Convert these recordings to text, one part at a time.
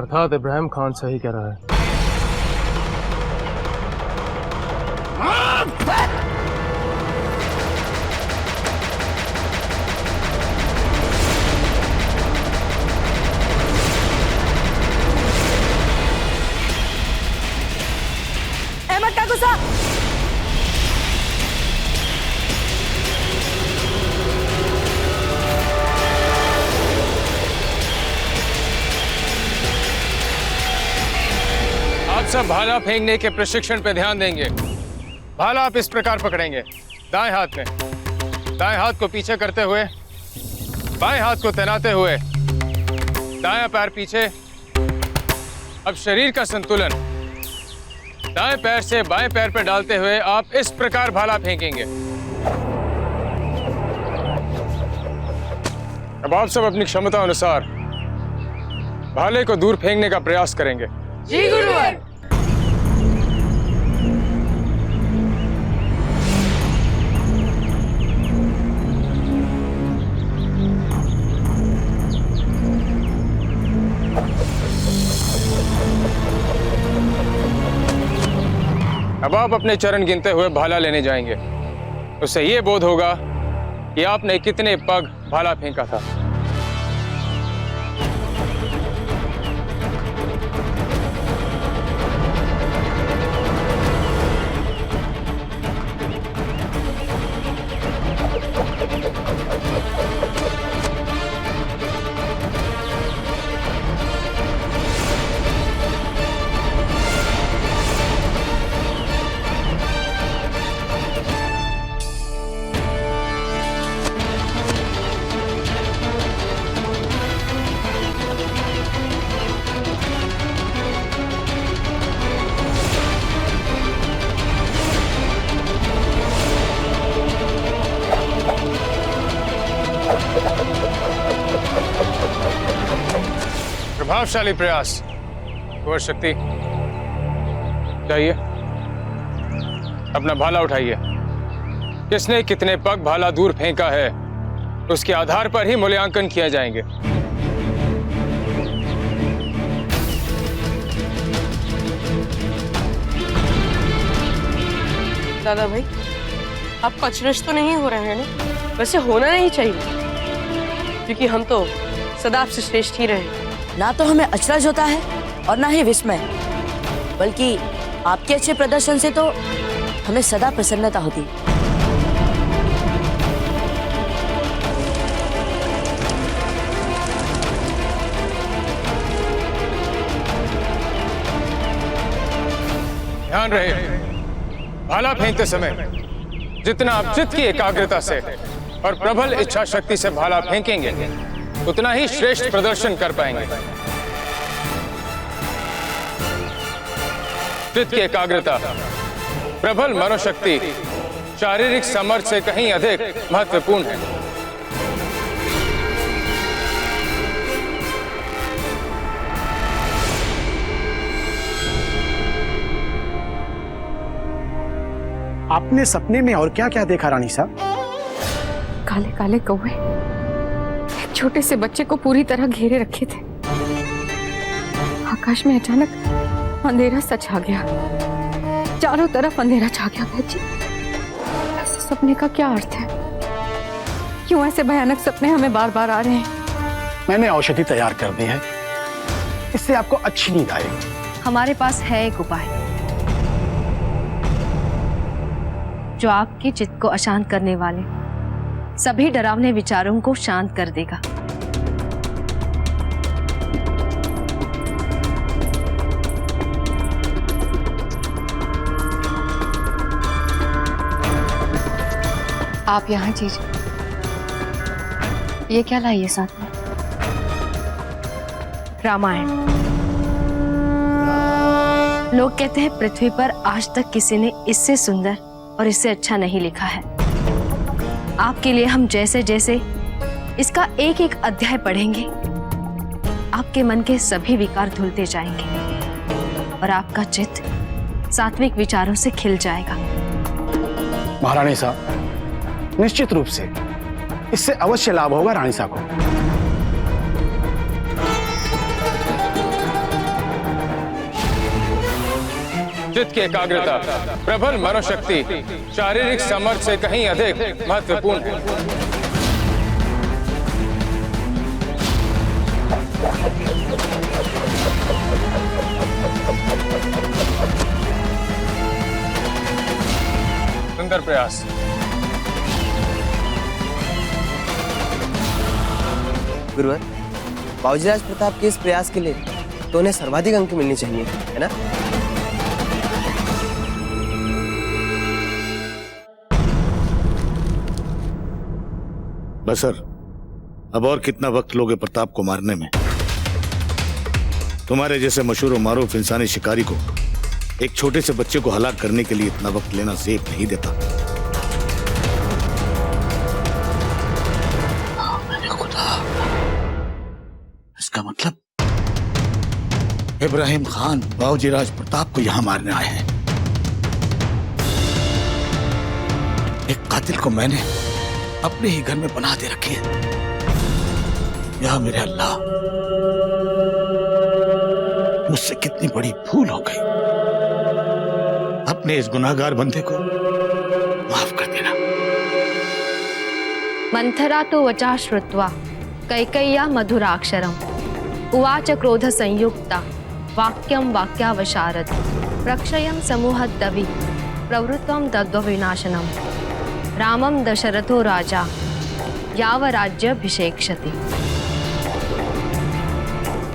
अर्थात इब्राहिम खान सही कह रहा है। अहमद का गुस्सा। आप सब भाला फेंकने के प्रशिक्षण पे ध्यान देंगे। भाला आप इस प्रकार पकड़ेंगे, दाएं हाथ में, दाएं हाथ को पीछे करते हुए, बाएं हाथ को तनाते हुए, दायां पैर पीछे। अब शरीर का संतुलन दाएं पैर से बाएं पैर पे डालते हुए आप इस प्रकार भाला फेंकेंगे। अब आप सब अपनी क्षमता अनुसार भाले को दूर फेंकने का प्रयास करेंगे। जी गुरुवर। अब आप अपने चरण गिनते हुए भाला लेने जाएंगे। उससे ये बोध होगा कि आपने कितने पग भाला फेंका था। प्रभावशाली प्रयास। कुंवर शक्ति, जाइए, अपना भाला उठाइए। किसने कितने पग भाला दूर फेंका है उसके आधार पर ही मूल्यांकन किए जाएंगे। दादा भाई, आप अचरज तो नहीं हो रहे हैं ना? वैसे होना नहीं चाहिए, क्योंकि हम तो सदा आपसे श्रेष्ठ ही रहे। ना तो हमें अचरज होता है और ना ही विस्मय, बल्कि आपके अच्छे प्रदर्शन से तो हमें सदा प्रसन्नता होती। ध्यान रहे, भाला फेंकते समय जितना आप चित्त की एकाग्रता से और प्रबल इच्छा शक्ति से भाला फेंकेंगे उतना ही श्रेष्ठ प्रदर्शन कर पाएंगे। चित्त की एकाग्रता, प्रबल मनोशक्ति शारीरिक सामर्थ्य से कहीं अधिक महत्वपूर्ण है। आपने सपने में और क्या क्या देखा रानी साहब? काले काले कौवे एक छोटे से बच्चे को पूरी तरह घेरे रखे थे। आकाश में अचानक अंधेरा सा छा गया, चारों तरफ अंधेरा छा गया। बहन जी, ऐसे सपने का क्या अर्थ है? क्यों ऐसे भयानक सपने हमें बार बार आ रहे हैं? मैंने औषधि तैयार कर दी है, इससे आपको अच्छी नींद आएगी। हमारे पास है एक उपाय जो आपके चित्त को अशांत करने वाले सभी डरावने विचारों को शांत कर देगा। आप यहाँ चीज़, ये क्या लाइए साथ में? रामायण। लोग कहते हैं पृथ्वी पर आज तक किसी ने इससे सुंदर और इससे अच्छा नहीं लिखा है। आपके लिए हम जैसे जैसे इसका एक एक अध्याय पढ़ेंगे, आपके मन के सभी विकार धुलते जाएंगे और आपका चित्त सात्विक विचारों से खिल जाएगा। महारानी साहब, निश्चित रूप से इससे अवश्य लाभ होगा रानी साहब को। चित्त की एकाग्रता, प्रबल मनोशक्ति शारीरिक सामर्थ्य से कहीं अधिक महत्वपूर्ण है। सुंदर प्रयास। गुरुवर, बाबूजीराज प्रताप के इस प्रयास के लिए तो उन्हें सर्वाधिक अंक मिलने चाहिए, है ना? बसर, अब और कितना वक्त लोगे प्रताप को मारने में? तुम्हारे जैसे मशहूर और मारूफ इंसानी शिकारी को एक छोटे से बच्चे को हलाक करने के लिए इतना वक्त लेना जेब नहीं देता। मैंने खुदा, इसका मतलब इब्राहिम खान बाबूजीराज प्रताप को यहां मारने आए हैं। एक कातिल को मैंने अपने ही घर में बना दे रखे हैं। या मेरे अल्लाह, मुझसे कितनी बड़ी भूल हो गई। अपने इस गुनाहगार बंदे को माफ कर देना। मंथरा तो वचा श्रुत्वा कैकय्या मधुराक्षरम उवाच क्रोध संयुक्ता वाक्यम वाक्यावशारद प्रक्षयम समूहद्दवि प्रवृत्तम दग्ध विनाशनम रामम दशरथो राजा याव राज्याभिषेक्षति।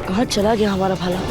कहाँ चला गया हमारा भाला?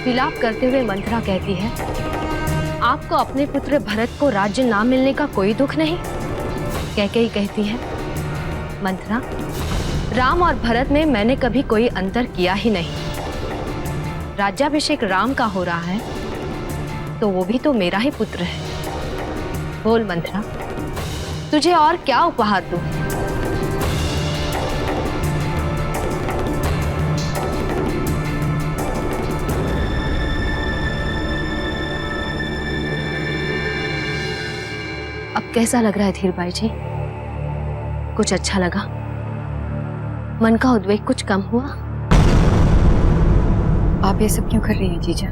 विलाप करते हुए मंथरा कहती है, आपको अपने पुत्र भरत को राज्य ना मिलने का कोई दुख नहीं? कैकेयी कहती है, मंथरा, राम और भरत में मैंने कभी कोई अंतर किया ही नहीं। राज्याभिषेक राम का हो रहा है तो वो भी तो मेरा ही पुत्र है। बोल मंथरा, तुझे और क्या उपहार दूं? अब कैसा लग रहा है धीरबाई जी? कुछ अच्छा लगा? मन का उद्वेग कुछ कम हुआ? आप ये सब क्यों कर रही हैं जीजा?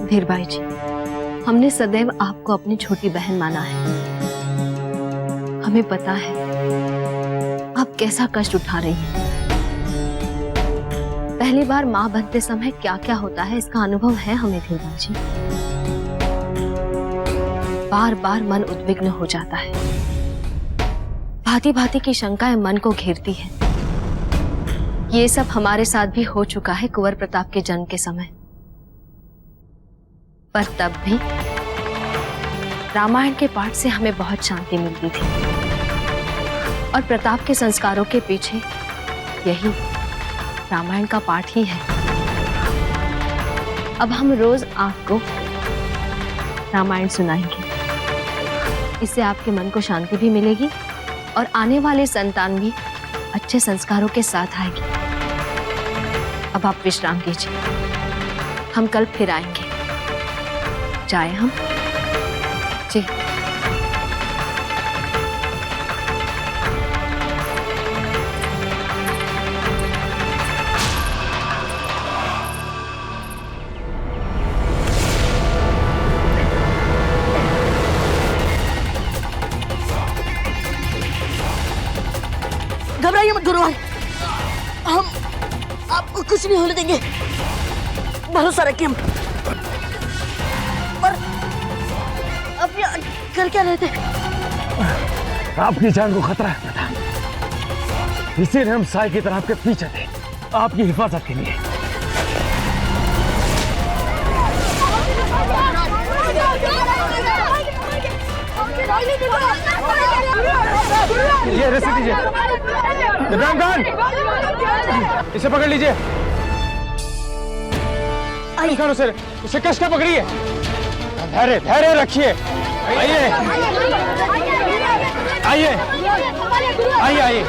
धीरबाई जी, हमने सदैव आपको अपनी छोटी बहन माना है। हमें पता है आप कैसा कष्ट उठा रही हैं। पहली बार माँ बनते समय क्या क्या होता है इसका अनुभव है हमें धीरबाई जी। बार बार मन उद्विग्न हो जाता है, भांति भांति की शंकाएं मन को घेरती हैं। ये सब हमारे साथ भी हो चुका है कुंवर प्रताप के जन्म के समय, पर तब भी रामायण के पाठ से हमें बहुत शांति मिलती थी। और प्रताप के संस्कारों के पीछे यही रामायण का पाठ ही है। अब हम रोज आपको रामायण सुनाएंगे। इससे आपके मन को शांति भी मिलेगी और आने वाले संतान भी अच्छे संस्कारों के साथ आएगी। अब आप विश्राम कीजिए, हम कल फिर आएंगे। जाए हम? जी। घबराइए मत गुरुवार, हम आपको कुछ नहीं होने देंगे। भरोसा रखिए हम। और अब यहाँ कर क्या रहे थे? आपकी जान को खतरा है प्रताप, इसीलिए हम साई की तरह आपके पीछे थे, आपकी हिफाजत के लिए। ये रस्सी दीजिए। इब्राहिम खान, इसे पकड़ लीजिए। खान उसे कस के पकड़िए। धैर्य धैर्य रखिए। आइए आइए आइए आइए।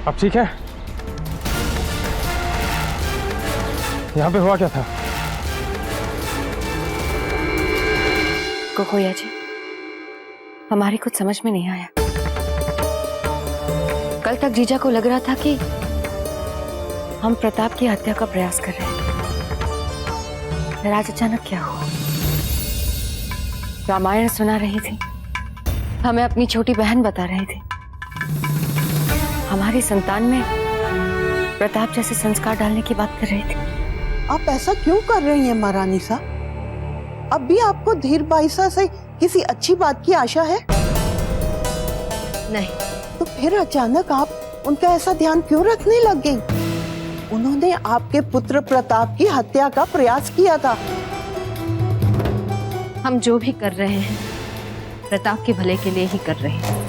अब ठीक है? यहाँ पे हुआ क्या था? गोगोया जी, हमारी कुछ समझ में नहीं आया। कल तक जीजा को लग रहा था कि हम प्रताप की हत्या का प्रयास कर रहे हैं, फिर आज अचानक क्या हुआ? रामायण सुना रही थी, हमें अपनी छोटी बहन बता रही थी, हमारी संतान में प्रताप जैसे संस्कार डालने की बात कर रही थी। आप ऐसा क्यों कर रही हैं महारानी सा? अब भी आपको धीर बाईसा से किसी अच्छी बात की आशा है? नहीं। तो फिर अचानक आप उनका ऐसा ध्यान क्यों रखने लग गई? उन्होंने आपके पुत्र प्रताप की हत्या का प्रयास किया था। हम जो भी कर रहे हैं प्रताप के भले के लिए ही कर रहे हैं।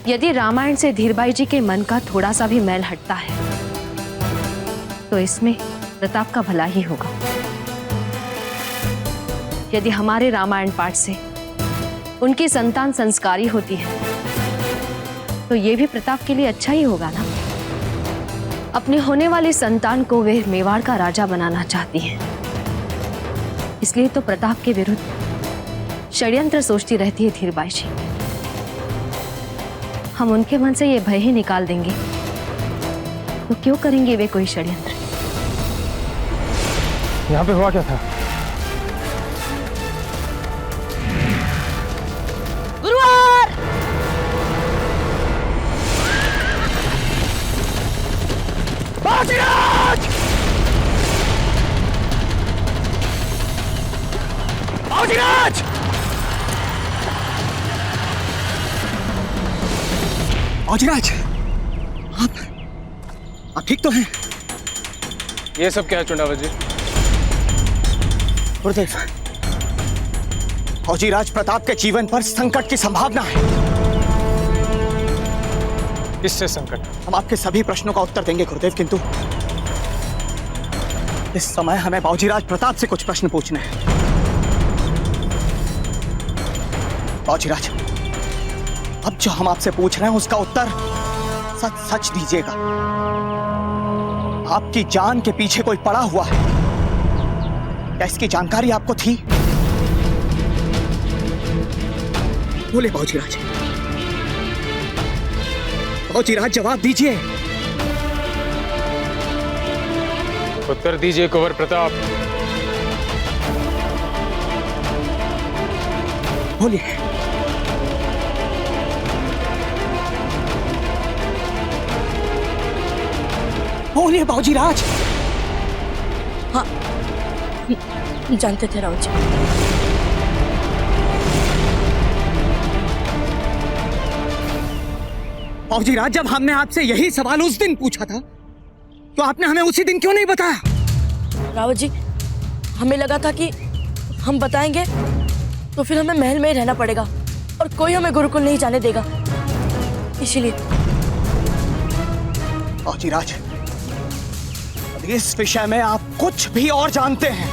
यदि रामायण से धीरबाई जी के मन का थोड़ा सा भी मैल हटता है तो इसमें प्रताप का भला ही होगा। यदि हमारे रामायण पाठ से उनकी संतान संस्कारी होती है तो ये भी प्रताप के लिए अच्छा ही होगा ना। अपने होने वाली संतान को वे मेवाड़ का राजा बनाना चाहती हैं, इसलिए तो प्रताप के विरुद्ध षड्यंत्र सोचती रहती है धीरबाई जी। हम उनके मन से ये भय ही निकाल देंगे तो क्यों करेंगे वे कोई षड्यंत्र? यहाँ पे हुआ क्या था? गुरुवार! बाजीराज! बाजीराज! बाजीराज, आप ठीक तो हैं? ये सब क्या है चुंडावत जी? गुरुदेव, फौजीराज प्रताप के जीवन पर संकट की संभावना है। किससे संकट? हम आपके सभी प्रश्नों का उत्तर देंगे गुरुदेव, किंतु इस समय हमें फौजीराज प्रताप से कुछ प्रश्न पूछने हैं। फौजीराज, अब जो हम आपसे पूछ रहे हैं उसका उत्तर सच सच दीजिएगा। आपकी जान के पीछे कोई पड़ा हुआ है, क्या इसकी जानकारी आपको थी? बोले फौजीराज, फौजीराज जवाब दीजिए। उत्तर दीजिए कुंवर प्रताप। बोलिए। बोलिए फौजीराज। हाँ, जानते थे राव जी। फौजीराज, जब हमने आपसे यही सवाल उस दिन पूछा था तो आपने हमें उसी दिन क्यों नहीं बताया? रावत जी, हमें लगा था कि हम बताएंगे तो फिर हमें महल में ही रहना पड़ेगा और कोई हमें गुरुकुल नहीं जाने देगा, इसीलिए। औजीराज, इस विषय में आप कुछ भी और जानते हैं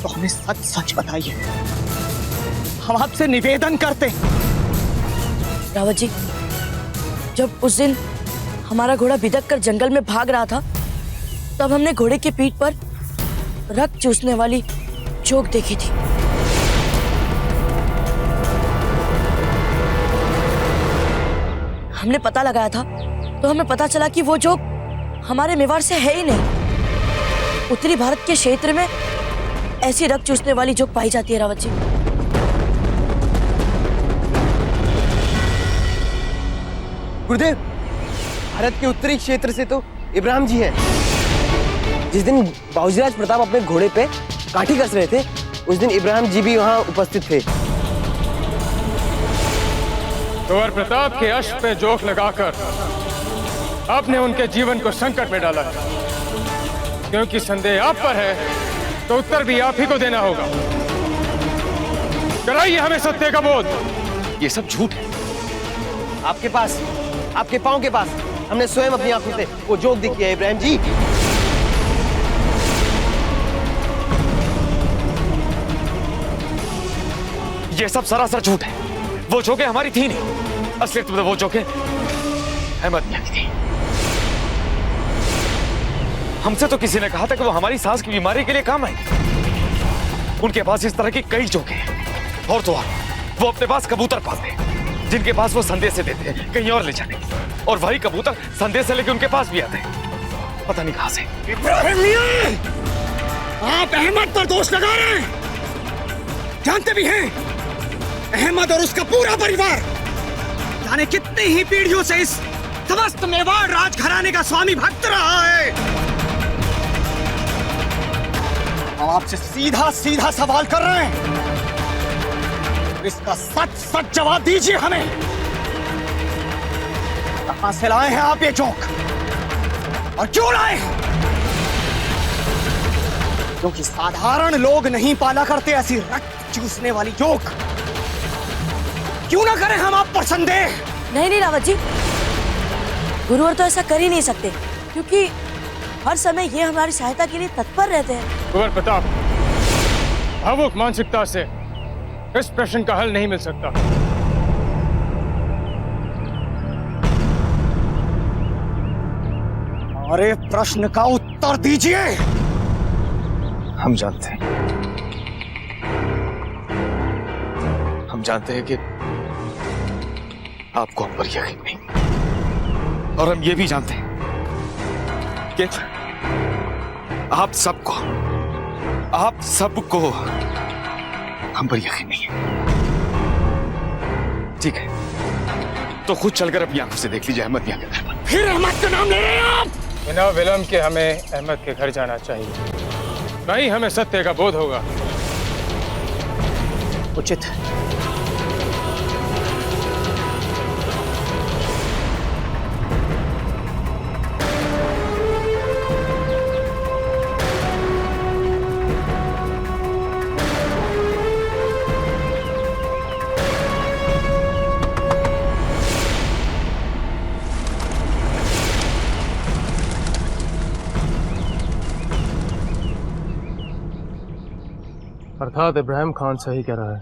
तो हमें सच सच बताइए। हम आपसे निवेदन करते हैं। रावत जी, जब उस दिन हमारा घोड़ा बिदक कर जंगल में भाग रहा था तब हमने घोड़े की पीठ पर रक्त चूसने वाली जोक देखी थी। हमने पता लगाया था तो हमें पता चला कि वो जोक हमारे मेवाड़ से है ही नहीं। उत्तरी भारत के क्षेत्र में ऐसी रक्त चूसने वाली जोक पाई जाती है रावत जी। गुरुदेव, भारत के उत्तरी क्षेत्र से तो इब्राहिम जी हैं। जिस दिन बाबूजीराज प्रताप अपने घोड़े पे काठी कस रहे थे उस दिन इब्राहिम जी भी वहां उपस्थित थे। कुंवर प्रताप के अश्व पे जोक लगाकर आपने उनके जीवन को संकट में डाला है। क्योंकि संदेह आप पर है तो उत्तर भी आप ही को देना होगा। कराइए हमें सत्य का बोध। ये सब झूठ है। आपके पास, आपके पांव के पास हमने स्वयं अपनी आंखों से वो जोक देखी है इब्राहिम जी। ये सब सरासर झूठ है। वो जोके हमारी थी नहीं। असलियत में वो जोके अहमद मियां की थी। हमसे तो किसी ने कहा था कि वो हमारी सांस की बीमारी के लिए काम आएंगे। उनके पास इस तरह की कई जोके हैं। और तो और वो अपने पास कबूतर पालते हैं जिनके पास वो संदेश से देते हैं कहीं और ले जाने, और वही कबूतर संदेश से लेके उनके पास भी आते हैं, पता नहीं कहां से। इब्राहिम मियां, आप अहमद पर दोष लगा रहे हैं। जानते भी हैं अहमद और उसका पूरा परिवार जाने कितनी ही पीढ़ियों से इस समस्त मेवाड़ राजघराने का स्वामी भक्त रहा है। हम आपसे सीधा सीधा सवाल कर रहे हैं, इसका सच सच जवाब दीजिए हमें। कहां से लाए हैं आप ये जोक और क्यों लाए हैं? क्योंकि साधारण लोग नहीं पाला करते ऐसी रक्त चूसने वाली जोक। क्यों ना करें हम आप पर संदेह? नहीं रावत जी, गुरुवर तो ऐसा कर ही नहीं सकते क्योंकि हर समय ये हमारी सहायता के लिए तत्पर रहते हैं। कुंवर प्रताप, भावुक मानसिकता से इस प्रश्न का हल नहीं मिल सकता। अरे प्रश्न का उत्तर दीजिए। हम जानते हैं, हम जानते हैं कि आपको हम पर यकीन नहीं, और हम ये भी जानते हैं कि आप सबको हम पर यकीन नहीं है। ठीक है, तो खुद चलकर अपनी आंखों से देख लीजिए अहमद मियां के घर पर। फिर अहमद का नाम ले रहे हैं आप? बिना विलंब के हमें अहमद के घर जाना चाहिए, नहीं हमें सत्य का बोध होगा। उचित है। अर्थात इब्राहिम खान सही कह रहा है।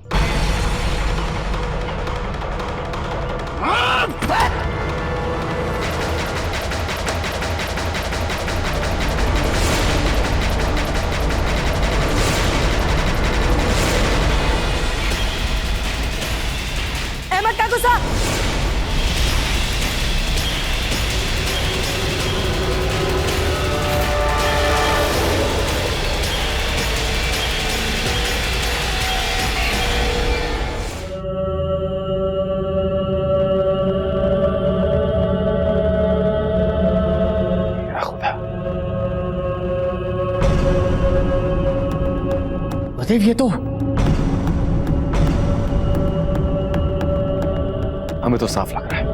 अहमद का गुस्सा। देव, ये तो हमें तो साफ लग रहा है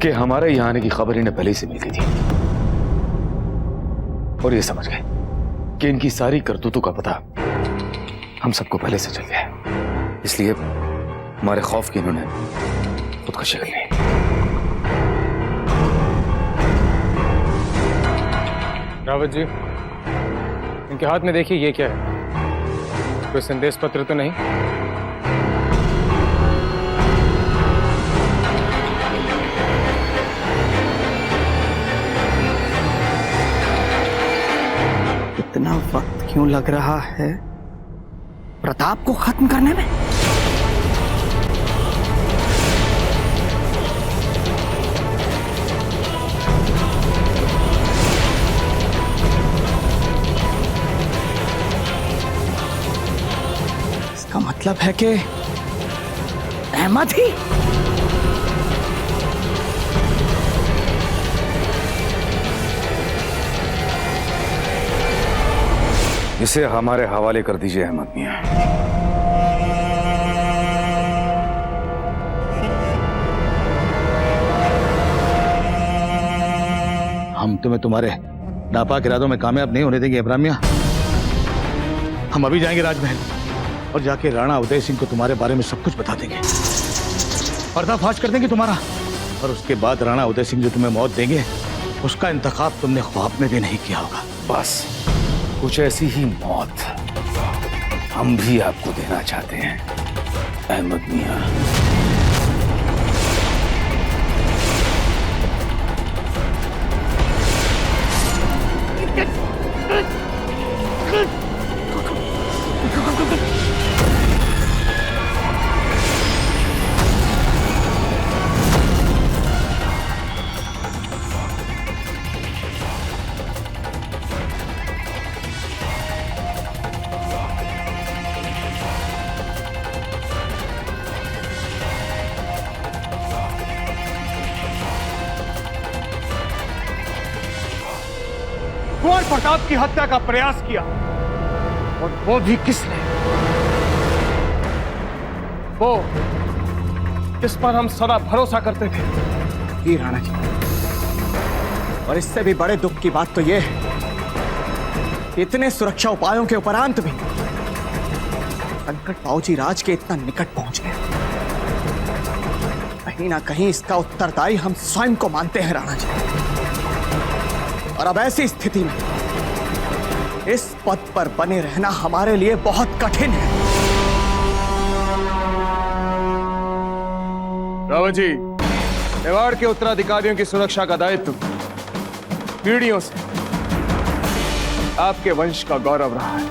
कि हमारे यहां आने की खबर इन्हें पहले से मिल गई थी और ये समझ गए कि इनकी सारी करतूतों का पता हम सबको पहले से चल गया है, इसलिए हमारे खौफ की इन्होंने खुदकुशी कर ली। रावत जी, इनके हाथ में देखिए, ये क्या है? कोई संदेश पत्र तो नहीं? इतना वक्त क्यों लग रहा है प्रताप को खत्म करने में? इसका मतलब है कि अहमद ही। इसे हमारे हवाले कर दीजिए अहमद मियां। हम तुम्हें तुम्हारे नापाक इरादों में कामयाब नहीं होने देंगे इब्राहिम मियां। हम अभी जाएंगे राजमहल और जाके राणा उदय सिंह को तुम्हारे बारे में सब कुछ बता देंगे, पर्दाफाश कर देंगे तुम्हारा। और उसके बाद राणा उदय सिंह जो तुम्हें मौत देंगे, उसका इंतखाब तुमने ख्वाब में भी नहीं किया होगा। बस कुछ ऐसी ही मौत हम भी आपको देना चाहते हैं अहमद मियां। कुंवर प्रताप की हत्या का प्रयास किया, और वो भी किसने? वो जिस पर हम सदा भरोसा करते थे। जी राणा जी, और इससे भी बड़े दुख की बात तो यह है कि इतने सुरक्षा उपायों के उपरांत भी संकट बाबूजी राज के इतना निकट पहुंच गया। कहीं ना कहीं इसका उत्तरदायी हम स्वयं को मानते हैं राणा जी। और अब ऐसी स्थिति में इस पद पर बने रहना हमारे लिए बहुत कठिन है। रावत जी, मेवाड़ के उत्तराधिकारियों की सुरक्षा का दायित्व पीढ़ियों से आपके वंश का गौरव रहा है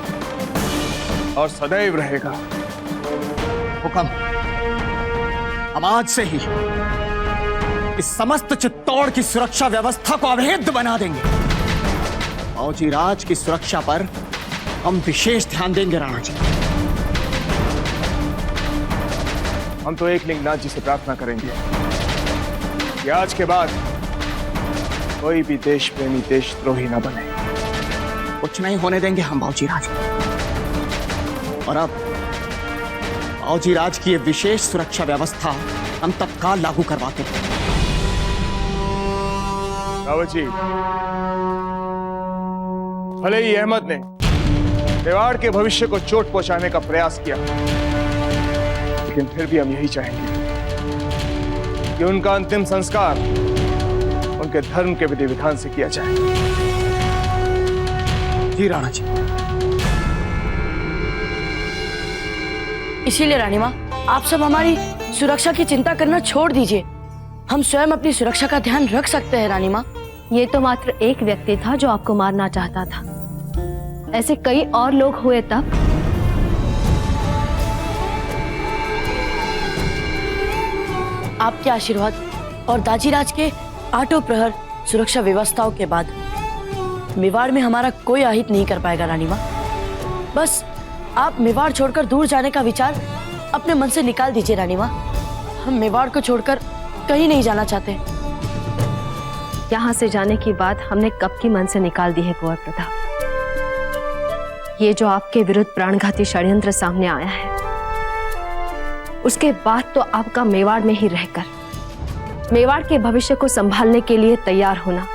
और सदैव रहेगा। हुक्म, हम आज से ही इस समस्त चित्तौड़ की सुरक्षा व्यवस्था को अभेद्य बना देंगे। बाबूजी राज की सुरक्षा पर हम विशेष ध्यान देंगे राणा जी। हम तो एक लिंगनाथ जी से प्रार्थना करेंगे कि आज के बाद कोई भी देश प्रेमी देशद्रोही न बने। कुछ नहीं होने देंगे हम बाबूजी राज। और अब बाबूजी राज की ये विशेष सुरक्षा व्यवस्था हम तत्काल लागू करवाते हैं। रावत जी, भले ही अहमद ने मेवाड़ के भविष्य को चोट पहुंचाने का प्रयास किया, लेकिन फिर भी हम यही चाहेंगे कि उनका अंतिम संस्कार उनके धर्म के विधि विधान से किया जाए। जी राणा जी। इसीलिए रानी माँ, आप सब हमारी सुरक्षा की चिंता करना छोड़ दीजिए। हम स्वयं अपनी सुरक्षा का ध्यान रख सकते हैं रानी माँ। ये तो मात्र एक व्यक्ति था जो आपको मारना चाहता था, ऐसे कई और लोग हुए तब। आपके आशीर्वाद और दाजीराज के आठों प्रहर सुरक्षा व्यवस्थाओं के बाद मेवाड़ में हमारा कोई अहित नहीं कर पाएगा रानी माँ। बस आप मेवाड़ छोड़कर दूर जाने का विचार अपने मन से निकाल दीजिए रानी माँ। हम मेवाड़ को छोड़कर कहीं नहीं जाना चाहते। यहाँ से जाने की बात हमने कब की मन से निकाल दी है कुंवर प्रताप। ये जो आपके विरुद्ध प्राणघाती षड्यंत्र सामने आया है, उसके बाद तो आपका मेवाड़ में ही रहकर मेवाड़ के भविष्य को संभालने के लिए तैयार होना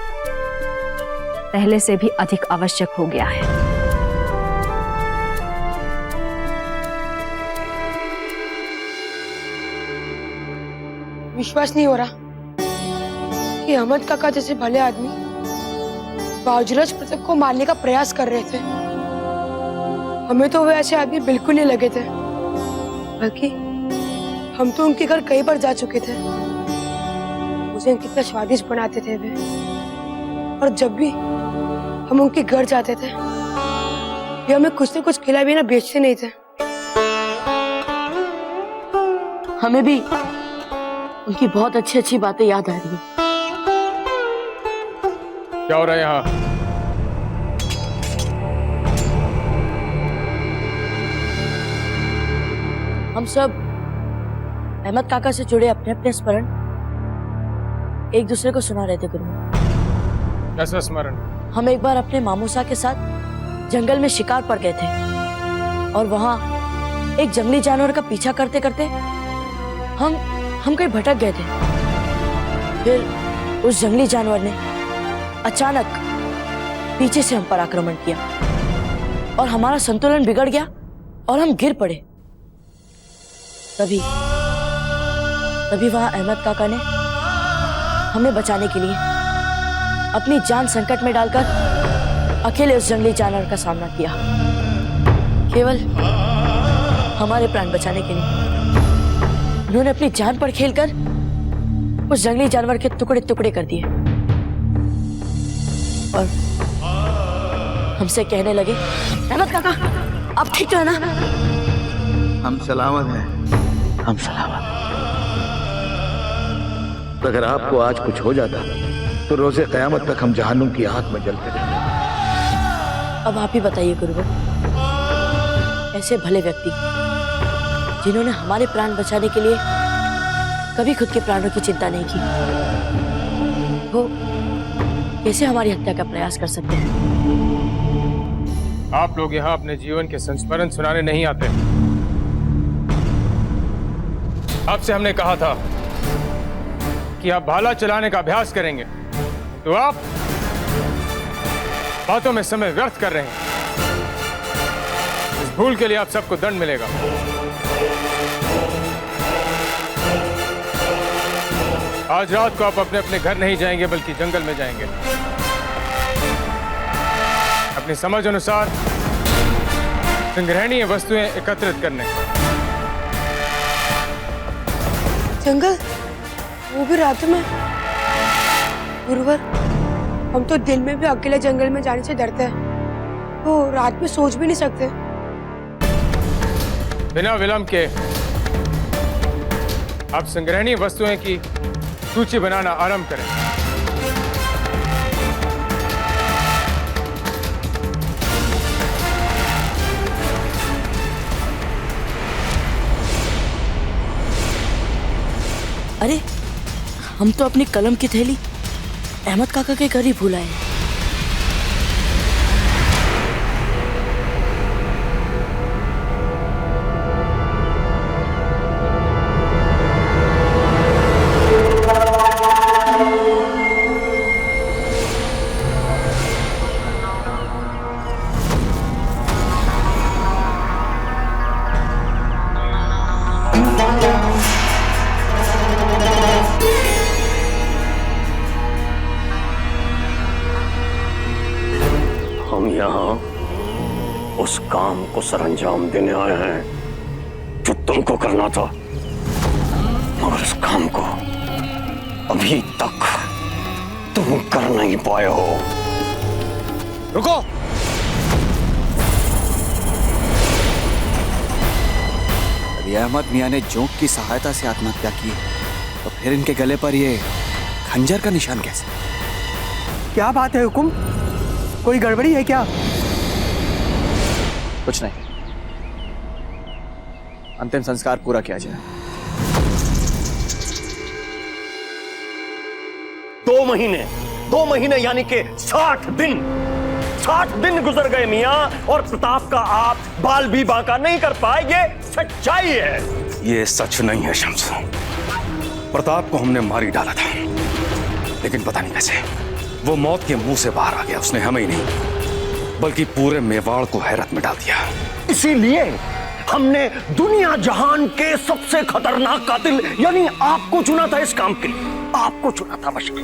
पहले से भी अधिक आवश्यक हो गया है। विश्वास नहीं हो रहा कि अहमद काका जैसे भले आदमी बावजूद प्रताप को मारने का प्रयास कर रहे थे। हमें तो वे ऐसे आदमी बिल्कुल नहीं लगे थे, बल्कि हम तो उनके घर कई बार जा चुके थे। मुझे कितना स्वादिष्ट बनाते थे वे, और जब भी हम उनके घर जाते थे वे हमें कुछ न कुछ खिला बिना बेचते नहीं थे। हमें भी उनकी बहुत अच्छी अच्छी बातें याद आ रही है। क्या हो रहा है यहाँ? हम सब अहमद काका से जुड़े अपने अपने स्मरण एक दूसरे को सुना रहे थे गुरुवर। कैसा स्मरण? हम एक बार अपने मामूसा के साथ जंगल में शिकार पर गए थे और वहां एक जंगली जानवर का पीछा करते करते हम कहीं भटक गए थे। फिर उस जंगली जानवर ने अचानक पीछे से हम पर आक्रमण किया और हमारा संतुलन बिगड़ गया और हम गिर पड़े। तभी वहां अहमद काका ने हमें बचाने के लिए अपनी जान संकट में डालकर अकेले उस जंगली जानवर का सामना किया, केवल हमारे प्राण बचाने के लिए। उन्होंने अपनी जान पर खेलकर उस जंगली जानवर के टुकड़े टुकड़े कर दिए और हमसे कहने लगे, अहमद काका आप ठीक तो है ना? हम सलामत हैं, हम सलामत। अगर आपको आज कुछ हो जाता तो रोजे कयामत तक हम जहन्नुम की आग में जलते रहते। अब आप ही बताइए गुरुवर, ऐसे भले व्यक्ति जिन्होंने हमारे प्राण बचाने के लिए कभी खुद के प्राणों की चिंता नहीं की, वो कैसे हमारी हत्या का प्रयास कर सकते हैं? आप लोग यहाँ अपने जीवन के संस्मरण सुनाने नहीं आते। आपसे हमने कहा था कि आप भाला चलाने का अभ्यास करेंगे, तो आप बातों में समय व्यर्थ कर रहे हैं। इस भूल के लिए आप सबको दंड मिलेगा। आज रात को आप अपने अपने घर नहीं जाएंगे, बल्कि जंगल में जाएंगे, अपनी समझ अनुसार संग्रहणीय वस्तुएं एकत्रित करने। जंगल, वो भी रात में? गुरुवर, हम तो दिन में भी अकेले जंगल में जाने से डरते हैं, तो रात में सोच भी नहीं सकते। बिना विलंब के आप संग्रहणीय वस्तुएं की सूची बनाना आरंभ करें। अरे हम तो अपनी कलम की थैली अहमद काका के घर ही भूल आए। हम यहाँ उस काम को सरअंजाम देने आए हैं जो तुमको करना था, मगर उस काम को अभी तक तुम कर नहीं पाए हो। रुको! अभी अहमद मियाँ ने जोंक की सहायता से आत्महत्या की, तो फिर इनके गले पर ये खंजर का निशान कैसे? क्या बात है हुकुम, कोई गड़बड़ी है क्या? कुछ नहीं, अंतिम संस्कार पूरा किया जाए। 2 महीने यानी कि 60 दिन गुजर गए मियां, और प्रताप का आप बाल भी बांका नहीं कर पाए। ये सच्चाई है। ये सच नहीं है शम्स। प्रताप को हमने मार ही डाला था, लेकिन पता नहीं कैसे वो मौत के मुंह से बाहर आ गया। उसने हमें ही नहीं बल्कि पूरे मेवाड़ को हैरत में डाल दिया। इसीलिए हमने दुनिया जहान के सबसे खतरनाक कातिल यानी आपको चुना था इस काम के लिए। आपको चुना था बशर।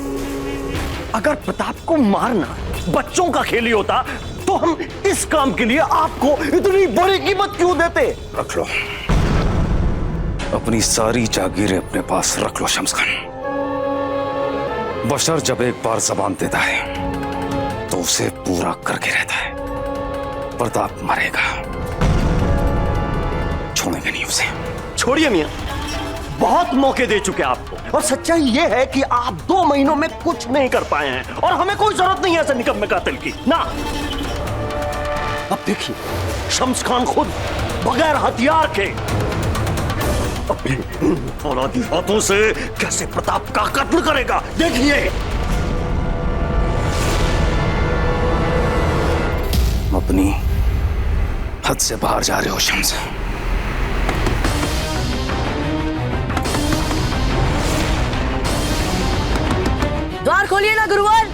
अगर प्रताप को मारना बच्चों का खेल ही होता तो हम इस काम के लिए आपको इतनी बड़ी कीमत क्यों देते? रख लो अपनी सारी जागीरें अपने पास रख लो शम्स खान। बशर जब एक बार जबान देता है तो उसे पूरा करके रहता है। प्रताप मरेगा, छोड़ेंगे नहीं उसे। छोड़िए मियां, बहुत मौके दे चुके आपको और सच्चाई यह है कि आप 2 महीनों में कुछ नहीं कर पाए हैं और हमें कोई जरूरत नहीं है ऐसे निकम्मे कातिल की ना। अब देखिए शम्स खान खुद बगैर हथियार के अपने फौलादी हाथों से कैसे प्रताप का कत्ल करेगा। देखिए अपनी हद से बाहर जा रहे हो शम्स। द्वार खोलिए ना गुरुवर,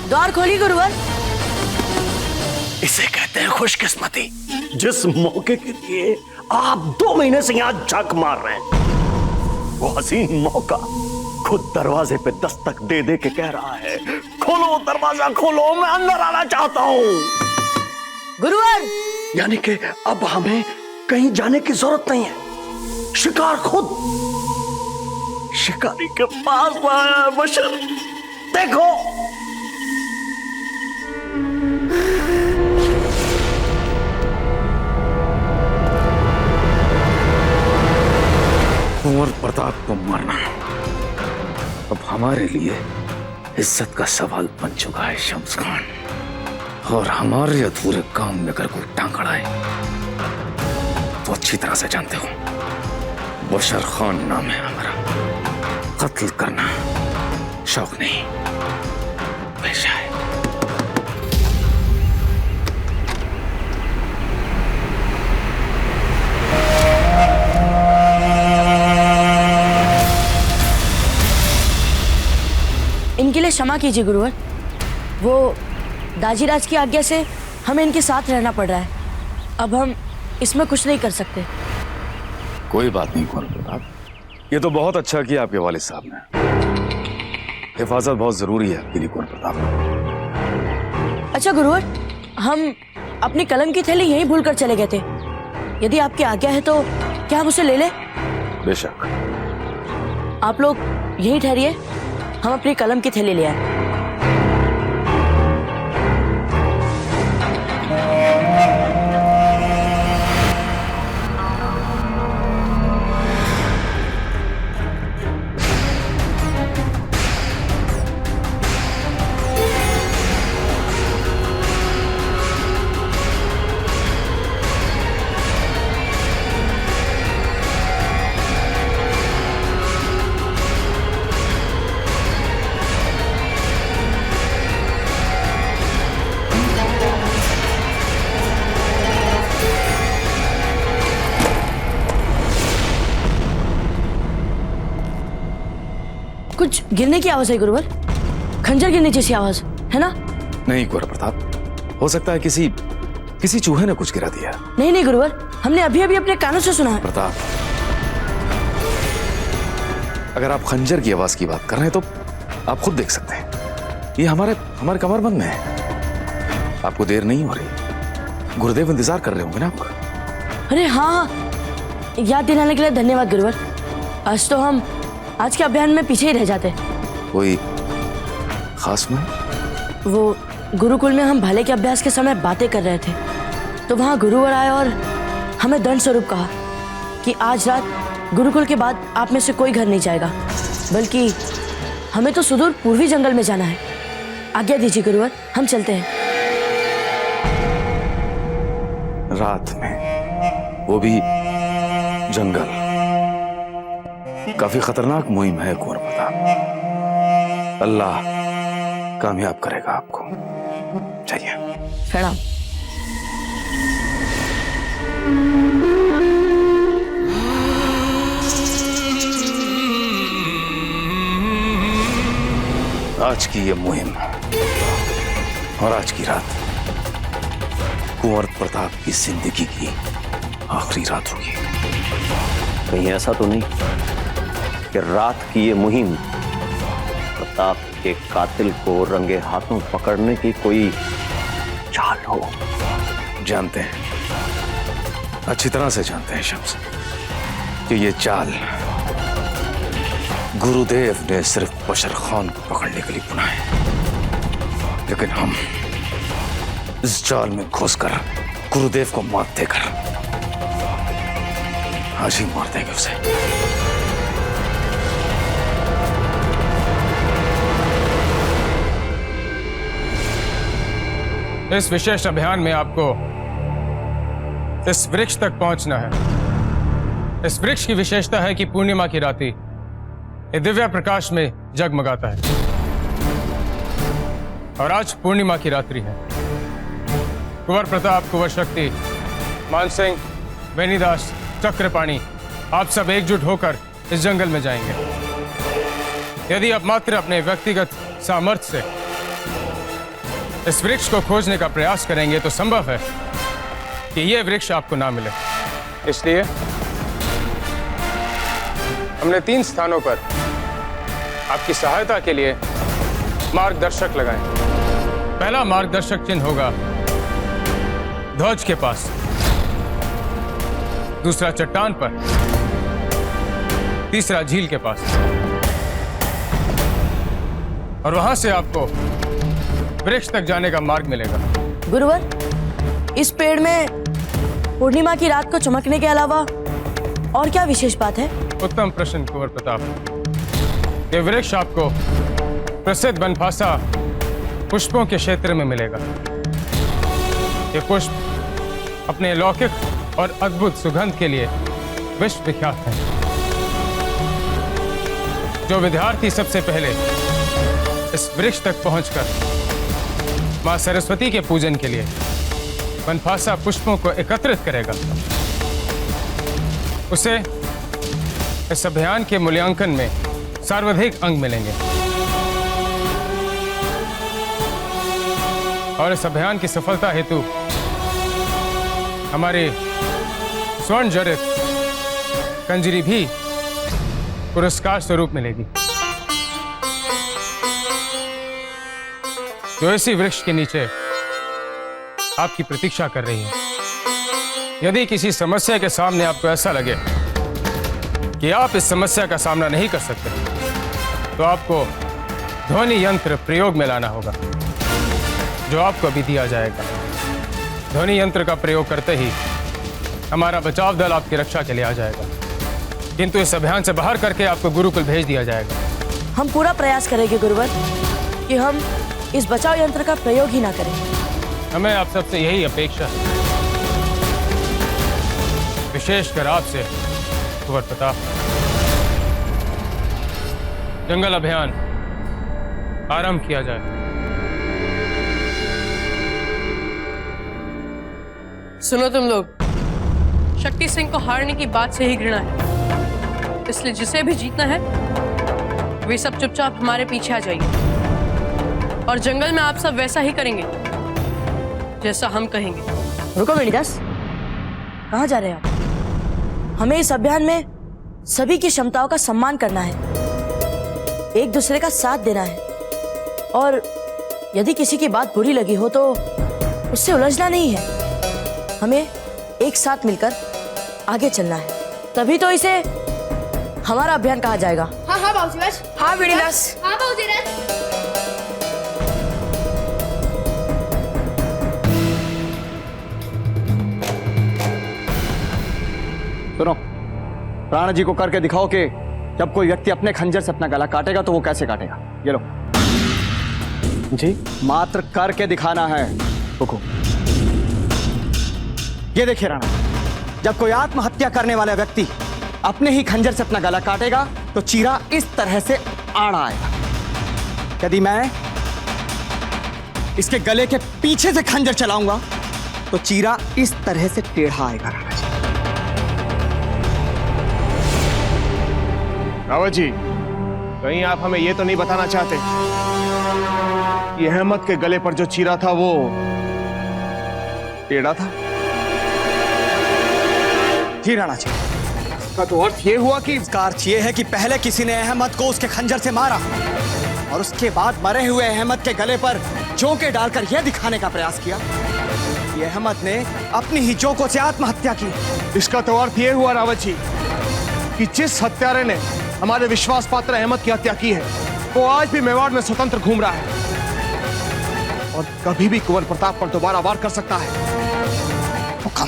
द्वार खोलिए गुरुवर। इसे कहते हैं खुशकिस्मती। जिस मौके के लिए आप 2 महीने से यहां झक मार रहे हैं वो हसीन मौका खुद दरवाजे पे दस्तक दे दे के कह रहा है खोलो दरवाजा खोलो, मैं अंदर आना चाहता हूं। गुरुवर यानी कि अब हमें कहीं जाने की जरूरत नहीं है। शिकार खुद शिकारी के पास आया है बशर। देखो कुंवर प्रताप को मारना अब हमारे लिए इज्जत का सवाल बन चुका है शम्स खान। और हमारे अधूरे काम में अगर कोई टांग अड़ाए तो अच्छी तरह से जानते हो बशर खान नाम है हमारा। कत्ल करना शौक नहीं पेशा है। इनके लिए क्षमा कीजिए गुरुवर, वो दाजीराज की आज्ञा से हमें इनके साथ रहना पड़ रहा है। अब हम इसमें कुछ नहीं कर सकते। कोई बात नहीं कुंवर प्रताप, ये तो बहुत अच्छा किया आपके वालिद साहब ने। हिफाजत बहुत जरूरी है आपके लिए कुंवर प्रताप। अच्छा गुरुवर, हम अपनी कलम की थैली यहीं भूलकर चले गए थे। यदि आपकी आज्ञा है तो क्या हम उसे ले लें? बेशक। आप लोग यहीं ठहरिए, हम अपनी कलम की थैली ले आए। कुछ गिरने की आवाज है गुरुवर, खंजर गिरने जैसी आवाज है ना? नहीं कुंवर प्रताप, हो सकता है किसी चूहे ने कुछ गिरा दिया। नहीं नहीं गुरुवर, हमने अभी अभी अपने कानों से सुना है। प्रताप, अगर आप खंजर की आवाज की बात कर रहे हैं तो आप खुद देख सकते हैं, ये हमारे कमरबंद में है। आपको देर नहीं हो रही, गुरुदेव इंतजार कर रहे होंगे ना आपका। अरे हाँ, याद दिलाने के लिए धन्यवाद गुरुवर। आज तो हम आज के अभियान में पीछे ही रह जाते। कोई खास में? वो गुरुकुल में हम भाले के अभ्यास के समय बातें कर रहे थे तो वहाँ गुरुवर आए और हमें दंड स्वरूप कहा कि आज रात गुरुकुल के बाद आप में से कोई घर नहीं जाएगा, बल्कि हमें तो सुदूर पूर्वी जंगल में जाना है। आज्ञा दीजिए गुरुवर, हम चलते हैं। रात में, वो भी जंगल, काफी खतरनाक मुहिम है कुंवर प्रताप। अल्लाह कामयाब करेगा आपको। चलिए। प्रणाम। आज की ये मुहिम और आज की रात कुंवर प्रताप की जिंदगी की आखिरी रात होगी। कहीं ऐसा तो नहीं कि रात की ये मुहिम प्रताप के कातिल को रंगे हाथों पकड़ने की कोई चाल हो? जानते हैं, अच्छी तरह से जानते हैं शम्स, कि ये चाल गुरुदेव ने सिर्फ बशर खान को पकड़ने के लिए बुना है, लेकिन हम इस चाल में घुसकर गुरुदेव को मात देकर आज ही मार देंगे उसे। इस विशेष अभियान में आपको इस वृक्ष तक पहुंचना है। इस वृक्ष की विशेषता है कि पूर्णिमा की रात्रि ये दिव्य प्रकाश में जगमगाता है, और आज पूर्णिमा की रात्रि है। कुंवर प्रताप, कुंवर शक्ति, मानसिंह, बेनीदास, चक्रपाणी, आप सब एकजुट होकर इस जंगल में जाएंगे। यदि आप मात्र अपने व्यक्तिगत सामर्थ्य से इस वृक्ष को खोजने का प्रयास करेंगे तो संभव है कि यह वृक्ष आपको ना मिले। इसलिए हमने 3 स्थानों पर आपकी सहायता के लिए मार्गदर्शक लगाए। पहला मार्गदर्शक चिन्ह होगा ध्वज के पास, दूसरा चट्टान पर, तीसरा झील के पास, और वहां से आपको वृक्ष तक जाने का मार्ग मिलेगा। गुरुवर, इस पेड़ में पूर्णिमा की रात को चमकने के अलावा और क्या विशेष बात है? उत्तम प्रश्न कुंवर प्रताप। ये वृक्ष आपको प्रसिद्ध बनफासा पुष्पों के क्षेत्र में मिलेगा। ये पुष्प अपने लौकिक और अद्भुत सुगंध के लिए विश्व विख्यात हैं। जो विद्यार्थी सबसे पहले इस वृक्ष तक पहुंचकर मां सरस्वती के पूजन के लिए बनफासा पुष्पों को एकत्रित करेगा, उसे इस अभियान के मूल्यांकन में सर्वाधिक अंक मिलेंगे। और इस अभियान की सफलता हेतु हमारे स्वर्ण जड़ित कंजरी भी पुरस्कार स्वरूप मिलेगी, जो इसी वृक्ष के नीचे आपकी प्रतीक्षा कर रही है। यदि किसी समस्या के सामने आपको ऐसा लगे कि आप इस समस्या का सामना नहीं कर सकते, तो आपको ध्वनि यंत्र प्रयोग में लाना होगा, जो आपको अभी दिया जाएगा। ध्वनि यंत्र का प्रयोग करते ही हमारा बचाव दल आपकी रक्षा के लिए आ जाएगा, किंतु इस अभियान से बाहर करके आपको गुरुकुल भेज दिया जाएगा। हम पूरा प्रयास करेंगे गुरुवर कि हम इस बचाव यंत्र का प्रयोग ही ना करें। हमें आप सबसे यही अपेक्षा है, विशेषकर आपसे कुंवर प्रताप। जंगल अभियान आरंभ किया जाए। सुनो तुम लोग, शक्ति सिंह को हारने की बात से ही घृणा है, इसलिए जिसे भी जीतना है वे सब चुपचाप हमारे पीछे आ जाइए, और जंगल में आप सब वैसा ही करेंगे जैसा हम कहेंगे। रुको बेनीदास, कहाँ जा रहे हैं आप? हमें इस अभियान में सभी की क्षमताओं का सम्मान करना है, एक दूसरे का साथ देना है, और यदि किसी की बात बुरी लगी हो तो उससे उलझना नहीं है। हमें एक साथ मिलकर आगे चलना है, तभी तो इसे हमारा अभियान कहा जाएगा। हाँ हाँ बाबूजी, हाँ बेनीदास, हाँ बाबूजी। सुनो, प्राण जी को करके दिखाओ कि जब कोई व्यक्ति अपने खंजर से अपना गला काटेगा तो वो कैसे काटेगा। ये लो जी, मात्र करके दिखाना है। रुको, ये देखिए राणा, जब कोई आत्महत्या करने वाला व्यक्ति अपने ही खंजर से अपना गला काटेगा तो चीरा इस तरह से आड़ा आएगा। यदि मैं इसके गले के पीछे से खंजर चलाऊंगा तो चीरा इस तरह से टेढ़ा आएगा। राणा जी, रावत जी, कहीं आप हमें यह तो नहीं बताना चाहते कि अहमद के गले पर जो चीरा था वो टेढ़ा था। जी राणा जी, का तो अर्थ ये हुआ कि इसका अर्थ ये है कि पहले किसी ने अहमद को उसके खंजर से मारा और उसके बाद मरे हुए अहमद के गले पर जोंके डालकर यह दिखाने का प्रयास किया कि अहमद ने अपनी ही जोंकों से आत्महत्या की। इसका तो अर्थ ये हुआ रावत जी कि जिस हत्यारे ने हमारे विश्वास पात्र अहमद की हत्या की है वो आज भी मेवाड़ में स्वतंत्र घूम रहा है और कभी भी कुंवर प्रताप पर दोबारा वार कर सकता है। हुक्म,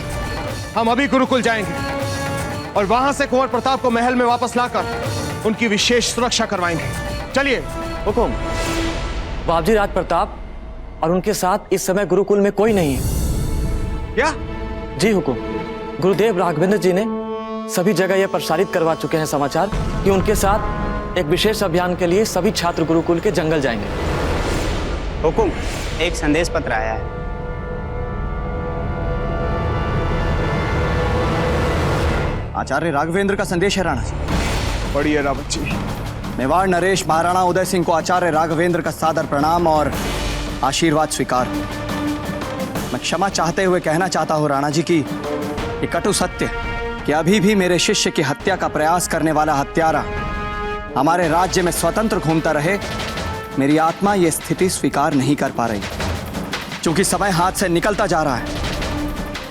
हम अभी गुरुकुल जाएंगे और वहां से कुंवर प्रताप को महल में वापस लाकर उनकी विशेष सुरक्षा करवाएंगे। चलिए। हुकुम। बाबूजी राज प्रताप और उनके साथ इस समय गुरुकुल में कोई नहीं है। क्या? जी हुकुम। गुरुदेव राघवेंद्र जी ने सभी जगह यह प्रसारित करवा चुके हैं समाचार कि उनके साथ एक विशेष अभियान के लिए सभी छात्र गुरुकुल के जंगल जाएंगे। हुकुम, एक संदेश पत्र आया है। आचार्य राघवेंद्र का संदेश है राणा जी। बढ़िया रावत जी। मेवाड़ नरेश महाराणा उदय सिंह को आचार्य राघवेंद्र का सादर प्रणाम और आशीर्वाद स्वीकार। मैं क्षमा चाहते हुए कहना चाहता हूं राणा जी की ये कटु सत्य कि अभी भी मेरे शिष्य की हत्या का प्रयास करने वाला हत्यारा हमारे राज्य में स्वतंत्र घूमता रहे, मेरी आत्मा ये स्थिति स्वीकार नहीं कर पा रही। क्योंकि समय हाथ से निकलता जा रहा है,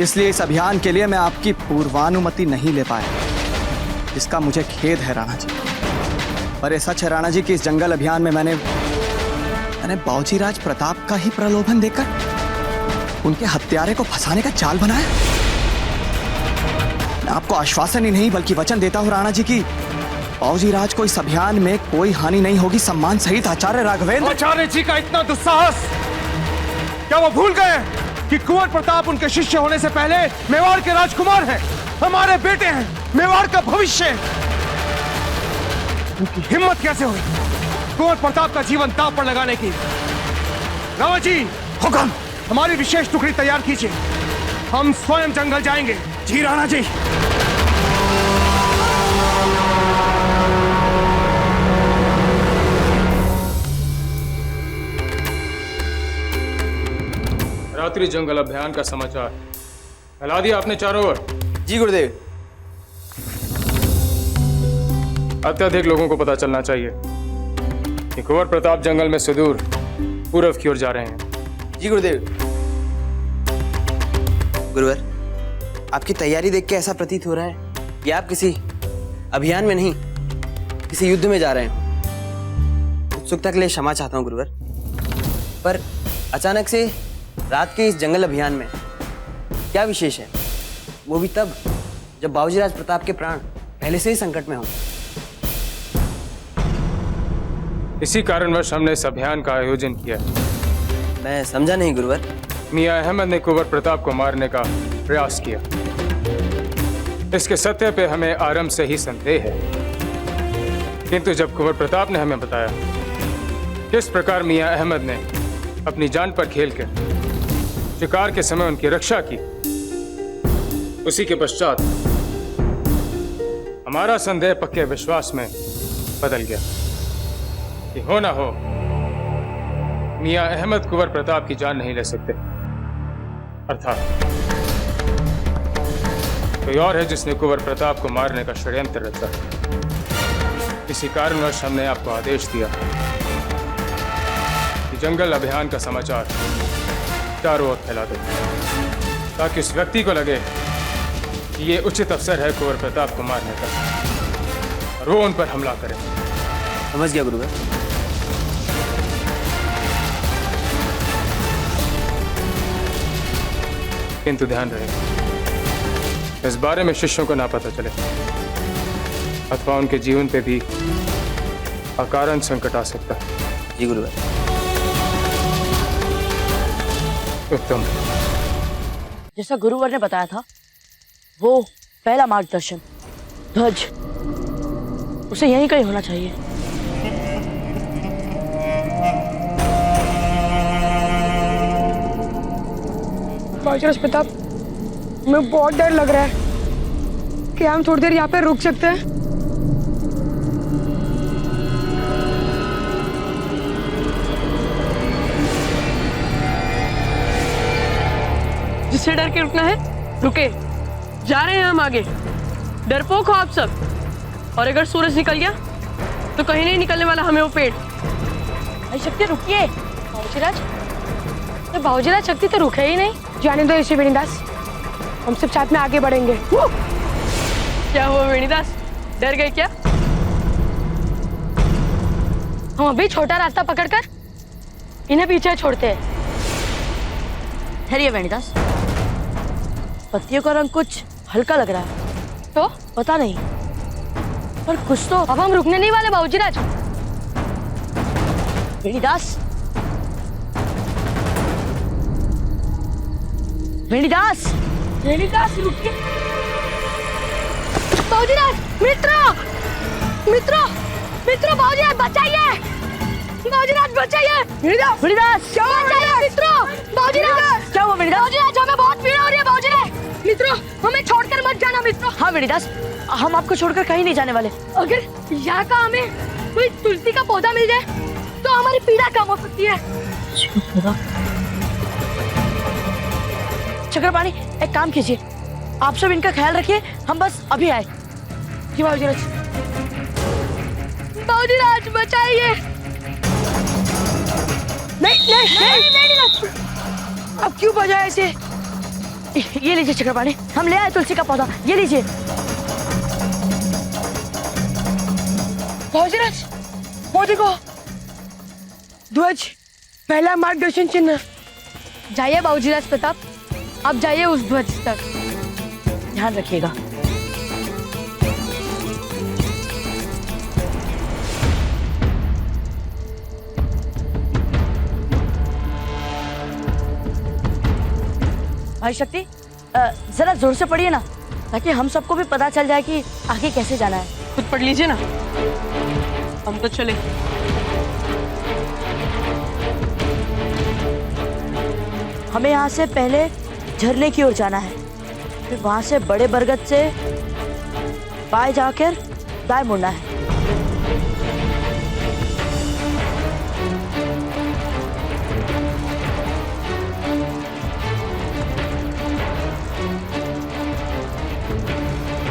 इसलिए इस अभियान के लिए मैं आपकी पूर्वानुमति नहीं ले पाया, इसका मुझे खेद है राणा जी। पर ये सच है राणा जी कि इस जंगल अभियान में मैंने बाबूजी राज प्रताप का ही प्रलोभन देकर उनके हत्यारे को फंसाने का चाल बनाया। मैं आपको आश्वासन ही नहीं बल्कि वचन देता हूं राणा जी की बाबूजी राज को इस अभियान में कोई हानि नहीं होगी। सम्मान सहित आचार्य राघवेंद्र। आचार्य जी का इतना दुस्साहस, क्या वो भूल गए कि कुंवर प्रताप उनके शिष्य होने से पहले मेवाड़ के राजकुमार हैं, हमारे बेटे हैं, मेवाड़ का भविष्य। उनकी हिम्मत कैसे हुई कुंवर प्रताप का जीवन दांव पर लगाने की? रावत जी, हुक्म, हमारी विशेष टुकड़ी तैयार कीजिए, हम स्वयं जंगल जाएंगे। जी राणा जी। रात्रि जंगल अभियान का समाचार फैला दिया आपने चारों ओर? जी गुरुदेव। अत्यधिक लोगों को पता चलना चाहिए कि कुंवर प्रताप जंगल में सुदूर पूर्व की ओर जा रहे हैं। जी गुरुदेव। गुरुवर, आपकी तैयारी देख के ऐसा प्रतीत हो रहा है कि आप किसी अभियान में नहीं, किसी युद्ध में जा रहे हैं। उत्सुकता के लिए क्षमा चाहता हूँ गुरुवर, पर अचानक से रात के इस जंगल अभियान में क्या विशेष है, वो भी तब जब बाबूजी राज प्रताप के प्राण पहले से ही संकट में हों। इसी कारणवश हमने इस अभियान का आयोजन किया। मैं समझा नहीं गुरुवर। मियां अहमद ने कुंवर प्रताप को मारने का प्रयास किया। इसके सत्य पे हमें आरंभ से ही संदेह है, किंतु जब कुंवर प्रताप ने हमें बताया किस प्रकार मियां अहमद ने अपनी जान पर खेलकर शिकार के समय उनकी रक्षा की, उसी के पश्चात हमारा संदेह पक्के विश्वास में बदल गया कि हो ना हो मियां अहमद कुंवर प्रताप की जान नहीं ले सकते, अर्थात कोई और है जिसने कुंवर प्रताप को मारने का षड्यंत्र रचा। इसी कारणवश हमने आपको आदेश दिया कि जंगल अभियान का समाचार चारों ओर फैला दो, ताकि उस व्यक्ति को लगे कि ये उचित अवसर है कुंवर प्रताप को मारने का और वो उन पर हमला करे। समझ गया गुरुवर। किंतु ध्यान रहे, इस बारे में शिष्यों को ना पता चले अथवा उनके जीवन पे भी अकारण संकट आ सकता है। जी गुरुवर। उत्तम। जैसा गुरुवर ने बताया था, वो पहला मार्गदर्शन ध्वज उसे यहीं कहीं होना चाहिए। बाबूजी राज प्रताप, हमें बहुत डर लग रहा है कि हम थोड़ी देर यहाँ पे रुक सकते हैं। जिससे डर के रुकना है रुके। जा रहे हैं हम आगे। डरपोक हो आप सब। और अगर सूरज निकल गया तो कहीं नहीं निकलने वाला हमें वो पेड़। भाई शक्ति रुकिए। बाबूजीराज, तो बाबूजीराज शक्ति तो रुके ही नहीं। जाने दो इसे वेणीदास, हम सब साथ में आगे बढ़ेंगे। क्या हुआ वेणीदास, डर गए क्या? हम अभी छोटा रास्ता पकड़कर इन्हें पीछे छोड़ते हैं। ठहरिए वेणीदास, पत्तियों का रंग कुछ हल्का लग रहा है। तो पता नहीं, पर कुछ तो। अब हम रुकने नहीं वाले बाबूजीराज। वेणीदास, वेणीदास, वेणीदास रुकिए। बाबूजीराज, मित्रों, मित्रों, मित्रों, बाबूजीराज बचाइए, बाबूजीराज बचाइए। वेणीदास, क्या हुआ? बचाइए मित्रों, बाबूजीराज। क्या हुआ वेणीदास? बाबूजीराज, हमें बहुत पीड़ा हो रही है बाबूजीराज। मित्रों, हमें छोड़कर मत जाना मित्रों। हाँ वेणीदास, हम आपको छोड़कर कहीं नहीं जाने वाले। अगर यहाँ का हमें कोई तुलसी का पौधा मिल जाए तो हमारी पीड़ा कम हो सकती है। चक्रपाणी, एक काम कीजिए, आप सब इनका ख्याल रखिए, हम बस अभी आए। जी बाबूजीराज। बाबूजीराज बचाइए। नहीं, अब क्यों बजाया इसे? ये लीजिए चक्रपाणी, हम ले आए तुलसी का पौधा, ये लीजिए। बाबूजीराज, वो देखो ध्वज, पहला मार्गदर्शन चिन्ह। जाइए बाबूजीराज प्रताप, आप जाइए उस ध्वज तक। ध्यान रखिएगा। भाई शक्ति, जरा जोर से पढ़िए ना, ताकि हम सबको भी पता चल जाए कि आगे कैसे जाना है। खुद पढ़ लीजिए ना, हम तो चले। हमें यहाँ से पहले झरने की ओर जाना है, फिर वहां से बड़े बरगद से बाएं जाकर दाएं मुड़ना है।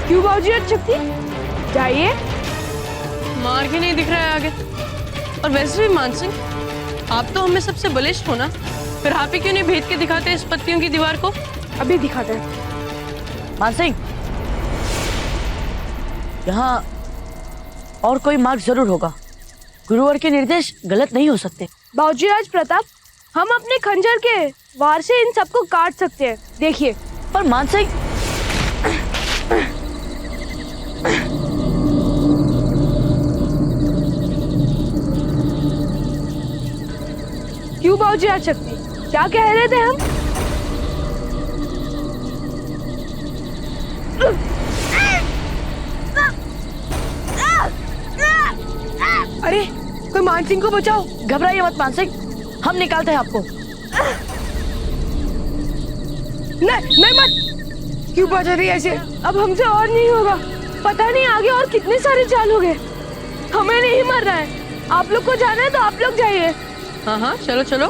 क्यों बाबूजीराज शक्ति? जाइए। मार्ग ही नहीं दिख रहा है आगे। और वैसे भी मानसिंह, आप तो हमें सबसे बलिष्ठ हो ना, फिर आप ही क्यों नहीं भेद के दिखाते इस पत्तियों की दीवार को? अभी दिखाते हैं। मानसिंह, यहाँ और कोई मार्ग जरूर होगा। गुरुवर के निर्देश गलत नहीं हो सकते। बाबूजीराज प्रताप, हम अपने खंजर के वार से इन सबको काट सकते हैं, देखिए। पर मानसिंह, क्यों बाबूजीराज शक्ति, क्या कह रहे थे हम? अरे कोई मानसिंह को बचाओ। घबराइए मत मानसिंह, हम निकालते हैं आपको। नहीं मत, क्यों बचा रही ऐसे? अब हमसे और नहीं होगा। पता नहीं आगे और कितने सारे चाल हो गए। हमें नहीं मरना है। आप लोग को जाना है तो आप लोग जाइए। हाँ हाँ, चलो चलो।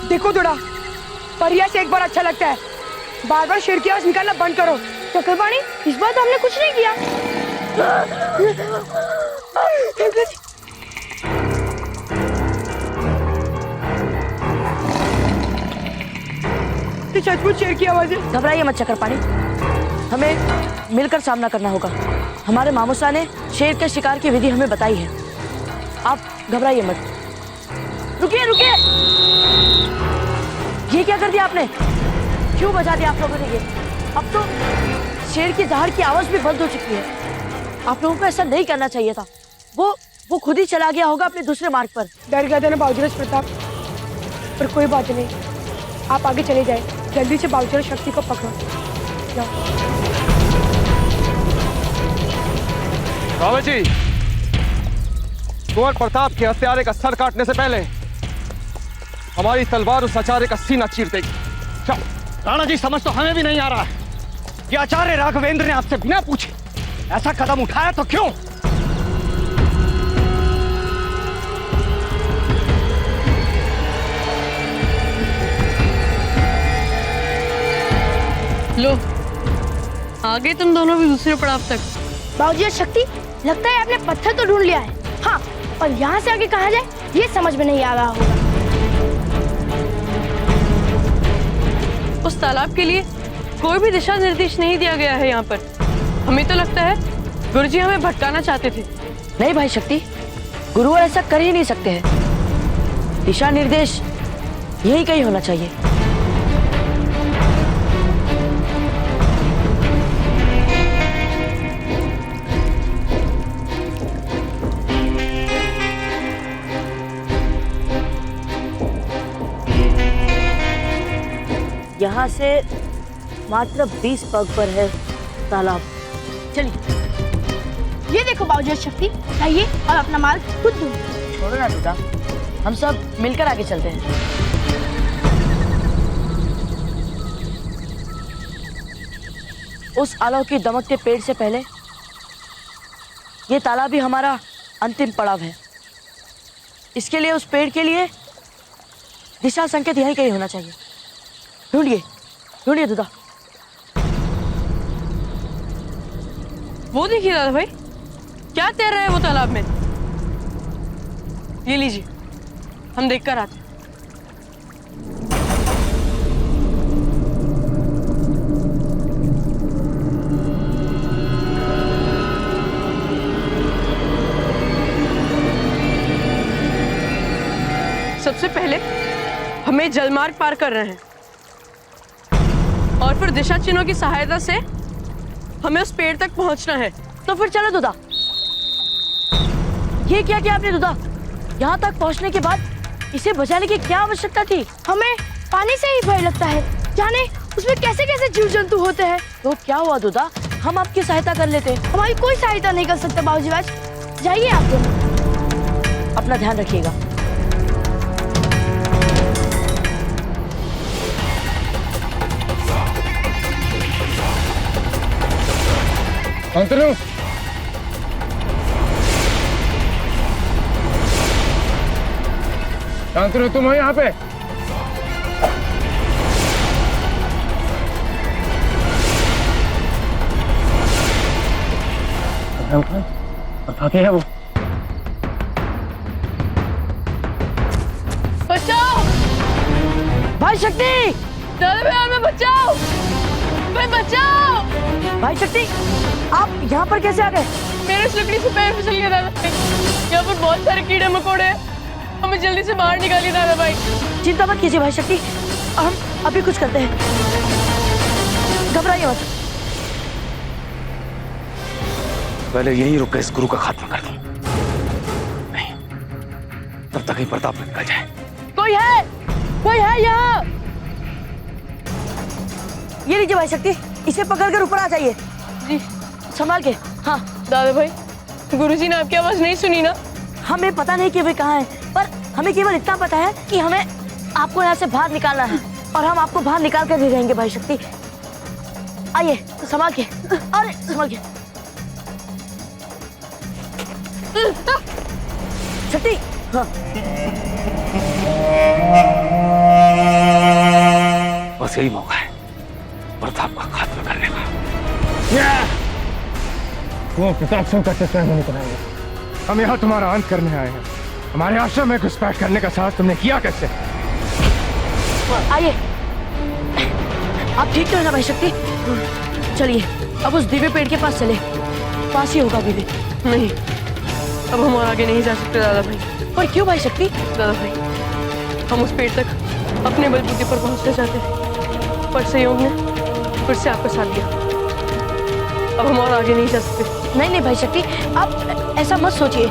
देखो थोड़ा, परिया से एक बार अच्छा लगता है, बार बार शेर की आवाज निकालना बंद करो। चक्रपाणी, इस बार तो हमने कुछ नहीं किया। तो सचमुच शेर की आवाज है। घबराइए मत चक्रपाणी, हमें मिलकर सामना करना होगा। हमारे मामूसा ने शेर के शिकार की विधि हमें बताई है। आप घबराइए मत। रुकिए रुकिए, ये क्या कर दिया आपने? क्यों बजा दिया आप लोगों ने ये? अब तो शेर की दहाड़ की आवाज भी बंद हो चुकी है। आप लोगों को ऐसा नहीं करना चाहिए था। वो खुद ही चला गया होगा अपने दूसरे मार्ग पर। डर गया था ना बाबूजीराज प्रताप, पर कोई बात नहीं, आप आगे चले जाए। जल्दी से बाबूजीराज शक्ति को पकड़ो। बाबा जी, कुंवर प्रताप के हत्यारे का सर काटने से पहले हमारी तलवार उस आचार्य का सीना चीर देगी। राणा जी, समझ तो हमें भी नहीं आ रहा है कि आचार्य राघवेंद्र ने आपसे बिना पूछे ऐसा कदम उठाया तो क्यों? लो, आगे तुम दोनों भी दूसरे पड़ाव तक। बाबूजी शक्ति, लगता है आपने पत्थर तो ढूंढ लिया है। हाँ, और यहाँ से आगे कहाँ जाए ये समझ में नहीं आ रहा होगा। उस तालाब के लिए कोई भी दिशा निर्देश नहीं दिया गया है यहाँ पर। हमें तो लगता है गुरुजी हमें भटकाना चाहते थे। नहीं भाई शक्ति, गुरु ऐसा कर ही नहीं सकते हैं। दिशा निर्देश यही कहीं होना चाहिए। यहाँ से मात्र 20 पग पर है तालाब। चलिए। ये देखो बाबूजी शक्ति, चाहिए और अपना मार्ग खुद ढूंढो। छोड़ो ना टूटा, हम सब मिलकर आगे चलते हैं। उस आलोक की दमकते पेड़ से पहले ये तालाब ही हमारा अंतिम पड़ाव है। इसके लिए उस पेड़ के लिए दिशा संकेत यहीं कहीं होना चाहिए। ढूंढिए, ढूंढिए दुदा। वो देखिए दादा भाई, क्या तैर रहा है वो तालाब में। ये लीजिए, हम देखकर आते हैं। सबसे पहले हमें जलमार्ग पार कर रहे हैं और फिर दिशा चिन्हों की सहायता से हमें उस पेड़ तक पहुंचना है। तो फिर चलो दुदा। ये क्या किया आपने दुदा? यहाँ तक पहुँचने के बाद इसे बचाने की क्या आवश्यकता थी? हमें पानी से ही भय लगता है, जाने उसमें कैसे कैसे जीव जंतु होते हैं। तो क्या हुआ दुदा, हम आपकी सहायता कर लेते। हमारी कोई सहायता नहीं कर सकता बाबूजी। आज जाइए आप दोनों। अपना ध्यान रखिएगा। शांतनु, शांतनु, तुम हो यहाँ पे? बताते हैं वो। बचाओ भाई शक्ति, दादा भाई हमें बचाओ, भाई बचाओ। भाई शक्ति, आप यहाँ पर कैसे आ गए? मेरे इस लकड़ी से पैर फिसल गया दादा भाई। यहाँ पर बहुत सारे कीड़े मकोड़े हैं, हमें जल्दी से बाहर निकालिए दादा भाई। चिंता मत कीजिए भाई शक्ति, हम अभी कुछ करते हैं, घबराइए मत। पहले यहीं रुक कर इस गुरु का खात्मा कर दूं। नहीं, तब तक ही प्रताप निकल जाए। कोई है यहाँ। ये लीजिए भाई शक्ति, इसे पकड़कर ऊपर आ जाइए। जी, संभाल के। हाँ दादा भाई, गुरुजी ने आपकी आवाज नहीं सुनी ना? हमें पता नहीं कि वे कहाँ हैं, पर हमें केवल इतना पता है कि हमें आपको यहाँ से बाहर निकालना है और हम आपको बाहर निकाल कर दे जाएंगे भाई शक्ति। आइए, संभाल के। अरे संभाल के शक्ति। हाँ, बस यही मौका है प्रताप का खात्मा करने का। वो प्रताप सिंह का चक्कर नहीं कराएंगे। हम यहाँ तुम्हारा अंत करने आए हैं। हमारे आश्रम में घुसपैठ करने का साहस तुमने किया कैसे? आइए, आप ठीक तो है ना भाई शक्ति? चलिए अब उस दिव्य पेड़ के पास चले, पास ही होगा दिव्य। नहीं, अब हम और आगे नहीं जा सकते दादा भाई। पर क्यों भाई शक्ति? दादा भाई, हम उस पेड़ तक अपने बलबूते पर पहुंचना चाहते हैं, पर संयोग ने फिर से आपका साथ दिया। अब हम और आगे नहीं जा सकते। नहीं भाई शक्ति, आप ऐसा मत सोचिए।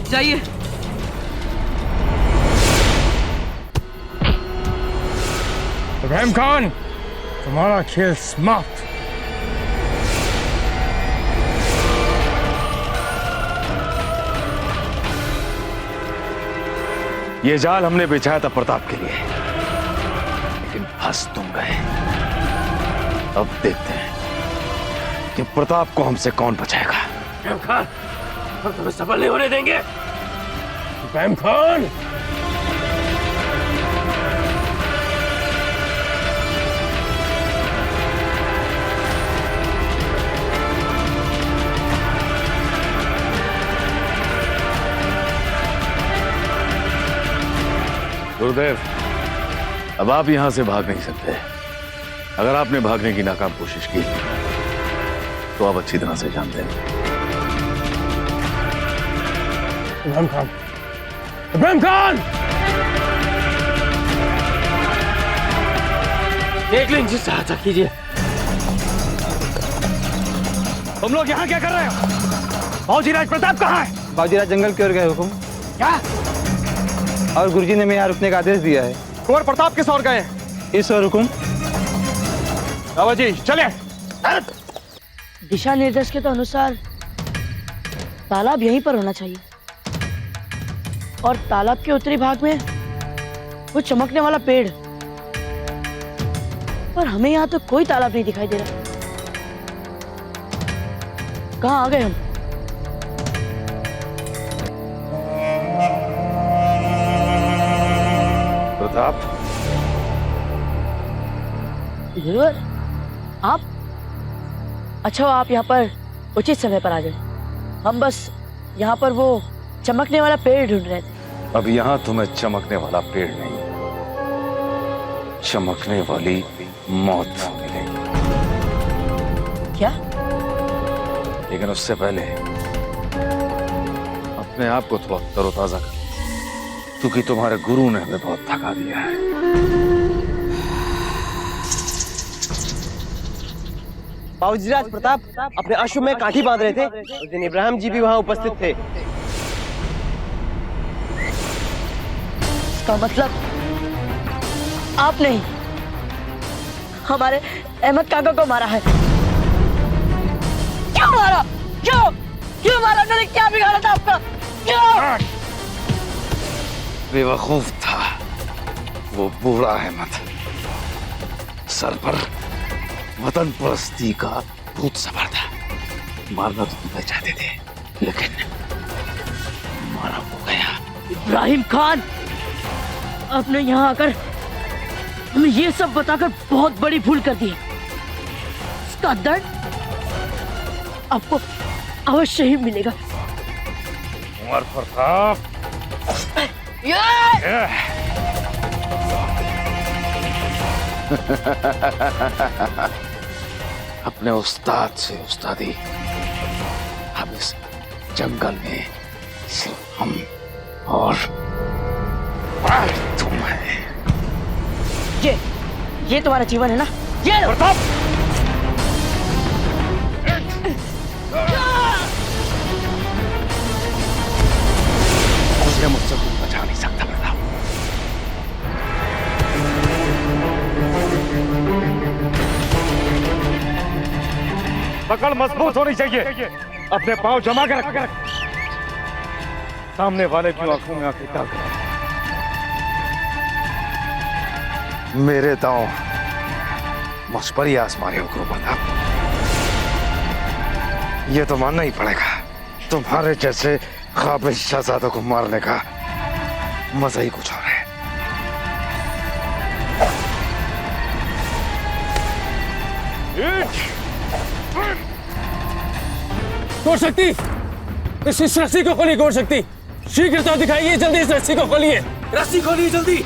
जाइए। इब्राहिम खान, तुम्हारा खेल समाप्त। ये जाल हमने बिछाया था प्रताप के लिए, लेकिन फंस तुम गए। अब देखते हैं कि प्रताप को हमसे कौन बचाएगा। इब्राहिम खान, हम तुम्हें सफल नहीं होने देंगे। इब्राहिम खान, गुरुदेव, अब आप यहां से भाग नहीं सकते। अगर आपने भागने की नाकाम कोशिश की तो आप अच्छी तरह से जानते हैं। इब्राहिम खान, इब्राहिम खान, देख लें, जिससे सहायता कीजिए। तुम लोग यहाँ क्या कर रहे हो? बाबूजीराज प्रताप कहाँ है? बाबूजीराज जंगल की ओर गए हुकुम। क्या? और गुरुजी ने हमें यहाँ रुकने का आदेश दिया है। कुंवर प्रताप किस ओर गए? इस ओर हुकुम। बाबा जी चले। दिशा निर्देश के तो अनुसार तालाब यहीं पर होना चाहिए, और तालाब के उत्तरी भाग में वो चमकने वाला पेड़, पर हमें यहाँ तो कोई तालाब नहीं दिखाई दे रहा। कहाँ आ गए हम? प्रताप, गुरुवर, आप? अच्छा, आप यहाँ पर उचित समय पर आ गए। हम बस यहाँ पर वो चमकने वाला पेड़ ढूंढ रहे थे। अब यहां तुम्हें चमकने वाला पेड़ नहीं, चमकने वाली मौत मिलेगी। क्या? लेकिन उससे पहले अपने आप को थोड़ा तरोताजा कर, क्योंकि तुम्हारे गुरु ने हमें बहुत थका दिया है। बाबूजीराज प्रताप अपने अश्व में काठी बांध रहे थे। उस दिन इब्राहिम जी भी वहां उपस्थित थे। इसका मतलब आप नहीं, हमारे अहमद काका को मारा है। क्यों मारा? क्यों मारा? मैंने क्या बिगाड़ा था आपका? क्यों? बेवकूफ था वो बूढ़ा अहमद, सर पर वतन परस्ती का भूत सवार था। मारना तो तुम्हें चाहते थे, लेकिन मारा हो गया। इब्राहिम खान, आपने यहाँ आकर हमें ये सब बताकर बहुत बड़ी भूल कर दी है। इसका दर्द आपको अवश्य ही मिलेगा। उमर प्रताप, अपने उस्ताद से उस्तादी, हम इस जंगल में सिर्फ हम और तुम है। ये तुम्हारा जीवन है ना? ये प्रताप, मुझे मुझसे कोई बचा नहीं सकता प्रताप। पकड़ मजबूत होनी चाहिए। अपने पांव जमा कर रख। सामने वाले की आंखों में आंखें डाल। मेरे दांव मुझ पर ही आसमानी हुक्म प्रताप। ये तो मानना ही पड़ेगा, तुम्हारे जैसे काबिल शहजादों को मारने का मजा ही कुछ और है। गौर शक्ति, इस रस्सी को खोलिए। गौर शक्ति, शीघ्रता दिखाइए, जल्दी इस रस्सी को खोलिए। रस्सी खोलिए जल्दी।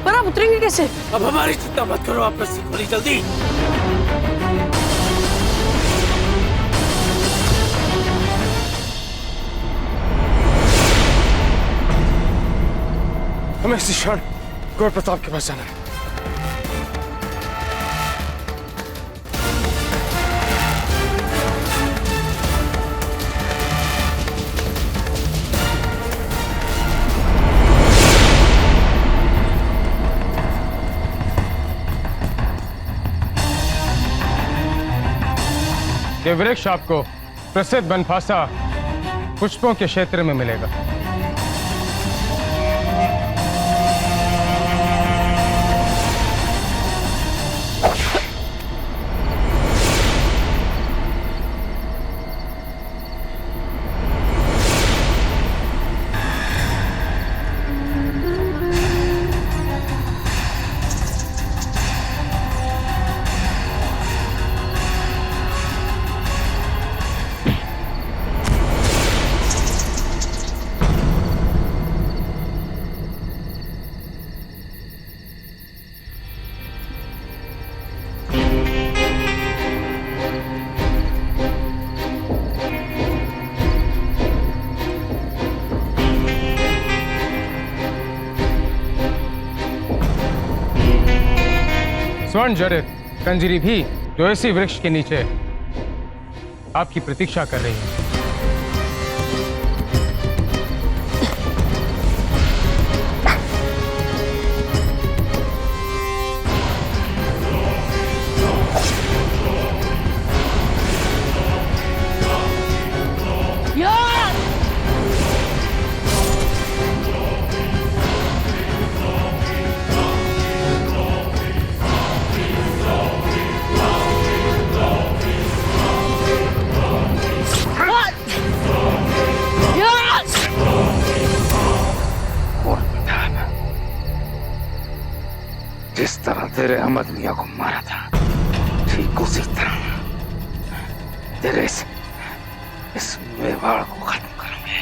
पर आप उतरेंगे कैसे? अब हमारी चिंता मत करो, आप रस्सी खोलिए जल्दी। हमें इसी क्षण गौर प्रताप के पास जाना है। ये वृक्ष आपको प्रसिद्ध बनफासा पुष्पों के क्षेत्र में मिलेगा। स्वर्ण जड़ित कंजरी भी जो इसी वृक्ष के नीचे आपकी प्रतीक्षा कर रही है। जिस तरह तेरे अहमद मियां को मारा था, ठीक उसी तरह तेरे इस मेवाड़ को खत्म करूंगे।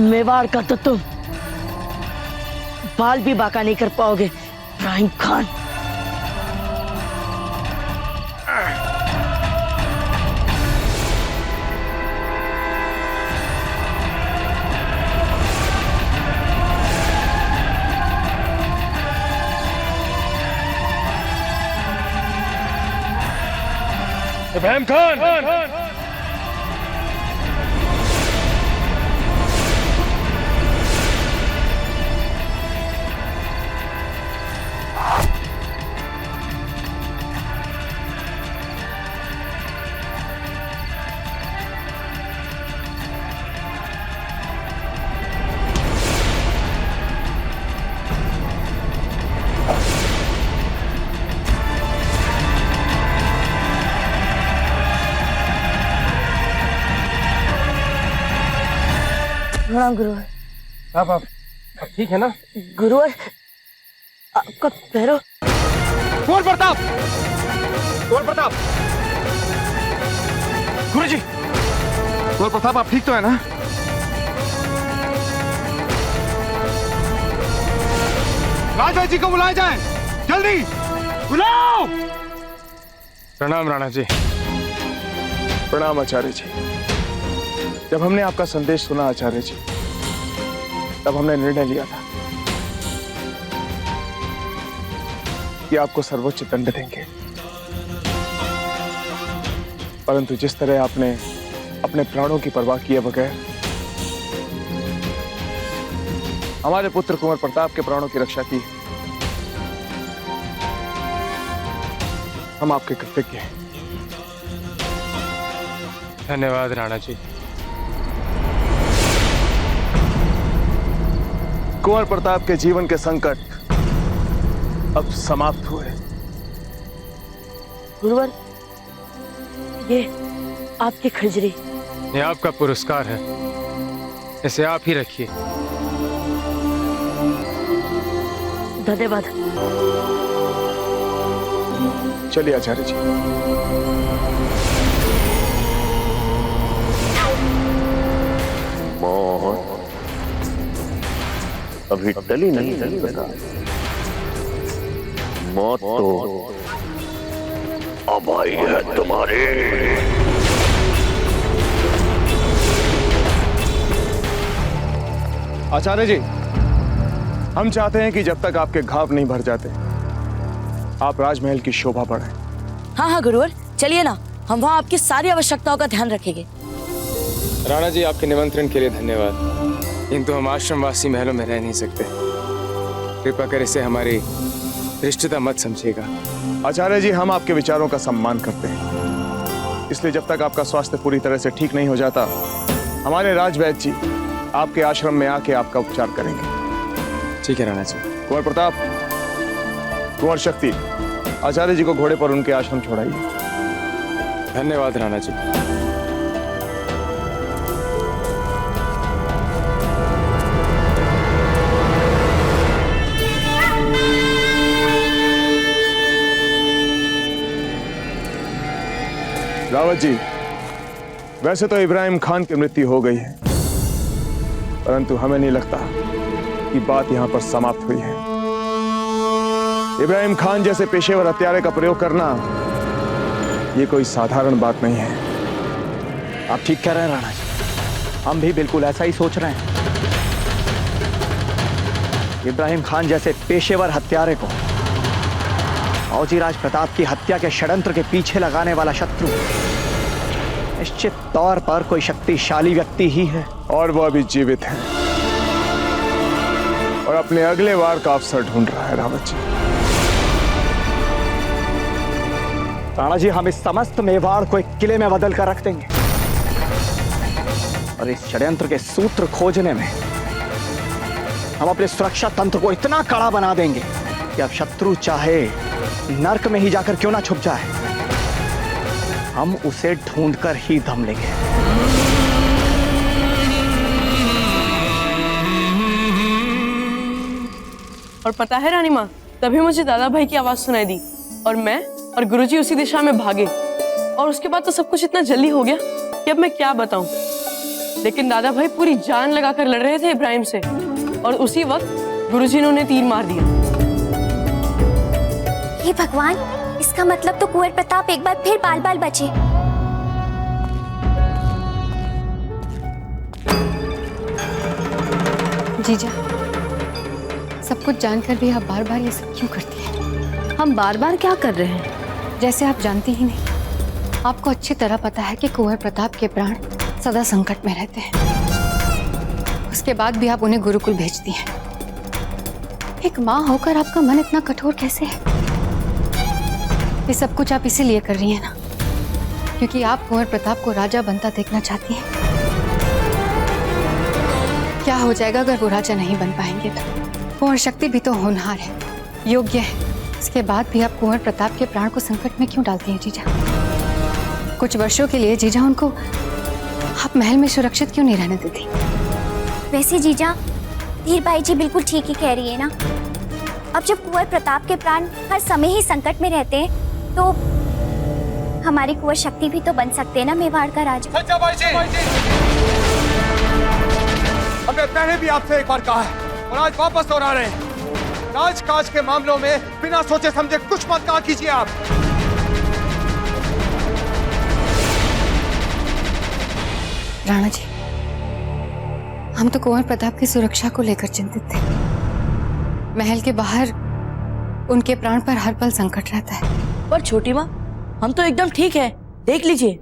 मेवाड़ का तो तुम बाल भी बाका नहीं कर पाओगे इब्राहिम खान। इब्राहिम खान, प्रणाम गुरुवर। आप ठीक है ना? गुरुवर, आपका पैरों। कुंवर प्रताप, कुंवर प्रताप, गुरुजी, कुंवर प्रताप आप ठीक तो है ना? राजा जी को बुलाए जाए, जल्दी बुलाओ। प्रणाम राणा जी। प्रणाम आचार्य जी। जब हमने आपका संदेश सुना आचार्य जी, तब हमने निर्णय लिया था कि आपको सर्वोच्च दंड देंगे, परंतु जिस तरह आपने अपने प्राणों की परवाह किए बगैर हमारे पुत्र कुंवर प्रताप के प्राणों की रक्षा की, हम आपके कृतज्ञ हैं। धन्यवाद राणा जी। कुंवर प्रताप के जीवन के संकट अब समाप्त हुए। गुरुवर, ये आपकी खजरी। ये आपका पुरस्कार है, इसे आप ही रखिए। धन्यवाद। चलिए आचार्य जी। मौत अभी टली नहीं बेटा। मौत तो अब आई है तुम्हारी। आचार्य जी, हम चाहते हैं कि जब तक आपके घाव नहीं भर जाते, आप राजमहल की शोभा बढ़ाएं। हाँ हाँ गुरुवर, चलिए ना, हम वहाँ आपकी सारी आवश्यकताओं का ध्यान रखेंगे। राणा जी, आपके निमंत्रण के लिए धन्यवाद, किंतु हम आश्रमवासी महलों में रह नहीं सकते। कृपा कर इसे हमारी धृष्टता मत समझिएगा। आचार्य जी, हम आपके विचारों का सम्मान करते हैं, इसलिए जब तक आपका स्वास्थ्य पूरी तरह से ठीक नहीं हो जाता, हमारे राजवैद्य जी आपके आश्रम में आके आपका उपचार करेंगे। ठीक है राणा जी। कुंवर प्रताप, कुंवर शक्ति, आचार्य जी को घोड़े पर उनके आश्रम छोड़ाइए। धन्यवाद राणा जी। रावत जी, वैसे तो इब्राहिम खान की मृत्यु हो गई है, परंतु हमें नहीं लगता कि बात यहां पर समाप्त हुई है। इब्राहिम खान जैसे पेशेवर हत्यारे का प्रयोग करना ये कोई साधारण बात नहीं है। आप ठीक कह रहे हैं राणा जी, हम भी बिल्कुल ऐसा ही सोच रहे हैं। इब्राहिम खान जैसे पेशेवर हत्यारे को बाबूजीराज प्रताप की हत्या के षड्यंत्र के पीछे लगाने वाला शत्रु निश्चित तौर पर कोई शक्तिशाली व्यक्ति ही है। और वो अभी जीवित है और अपने अगले वार का अवसर ढूंढ रहा है रावत जी। राणा जी, हम इस समस्त मेवाड़ को एक किले में बदल कर रख देंगे और इस षड्यंत्र के सूत्र खोजने में हम अपने सुरक्षा तंत्र को इतना कड़ा बना देंगे कि अब शत्रु चाहे नर्क में ही जाकर क्यों ना छुप जाए, हम उसे ढूंढकर ही दम लेंगे। और पता है रानी माँ, तभी मुझे दादा भाई की आवाज सुनाई दी और मैं और गुरुजी उसी दिशा में भागे और उसके बाद तो सब कुछ इतना जल्दी हो गया कि अब मैं क्या बताऊं। लेकिन दादा भाई पूरी जान लगाकर लड़ रहे थे इब्राहिम से और उसी वक्त गुरुजी ने उन्हें तीर मार दिया। हे भगवान, इसका मतलब तो कुंवर प्रताप एक बार फिर बाल बाल बचे। जीजा, सब कुछ जानकर भी आप बार बार ये सब क्यों करती हैं? हम बार बार क्या कर रहे हैं? जैसे आप जानती ही नहीं। आपको अच्छी तरह पता है कि कुंवर प्रताप के प्राण सदा संकट में रहते हैं। उसके बाद भी आप उन्हें गुरुकुल भेजती हैं। एक माँ होकर आपका मन इतना कठोर कैसे है? ये सब कुछ आप इसीलिए कर रही हैं ना, क्योंकि आप कुंवर प्रताप को राजा बनता देखना चाहती हैं। क्या हो जाएगा अगर वो राजा नहीं बन पाएंगे तो? कुंवर शक्ति भी तो होनहार है, योग्य है। इसके बाद भी आप कुंवर प्रताप के प्राण को संकट में क्यों डालती हैं जीजा? कुछ वर्षों के लिए जीजा उनको आप महल में सुरक्षित क्यों नहीं रहने देती? वैसे जीजा, धीर बाई जी बिल्कुल ठीक ही कह रही है ना। अब जब कुंवर प्रताप के प्राण हर समय ही संकट में रहते हैं तो हमारी कुंवर शक्ति भी तो बन सकते हैं ना मेवाड़ का राजा। हमने पहले भी आपसे एक बार कहा है और आज वापस दोहरा रहे हैं, राजकाज के मामलों में बिना सोचे समझे कुछ मत कहा कीजिए आप। राणा जी, हम तो कुंवर प्रताप की सुरक्षा को लेकर चिंतित थे। महल के बाहर उनके प्राण पर हर पल संकट रहता है। पर छोटी माँ, हम तो एकदम ठीक है, देख लीजिए।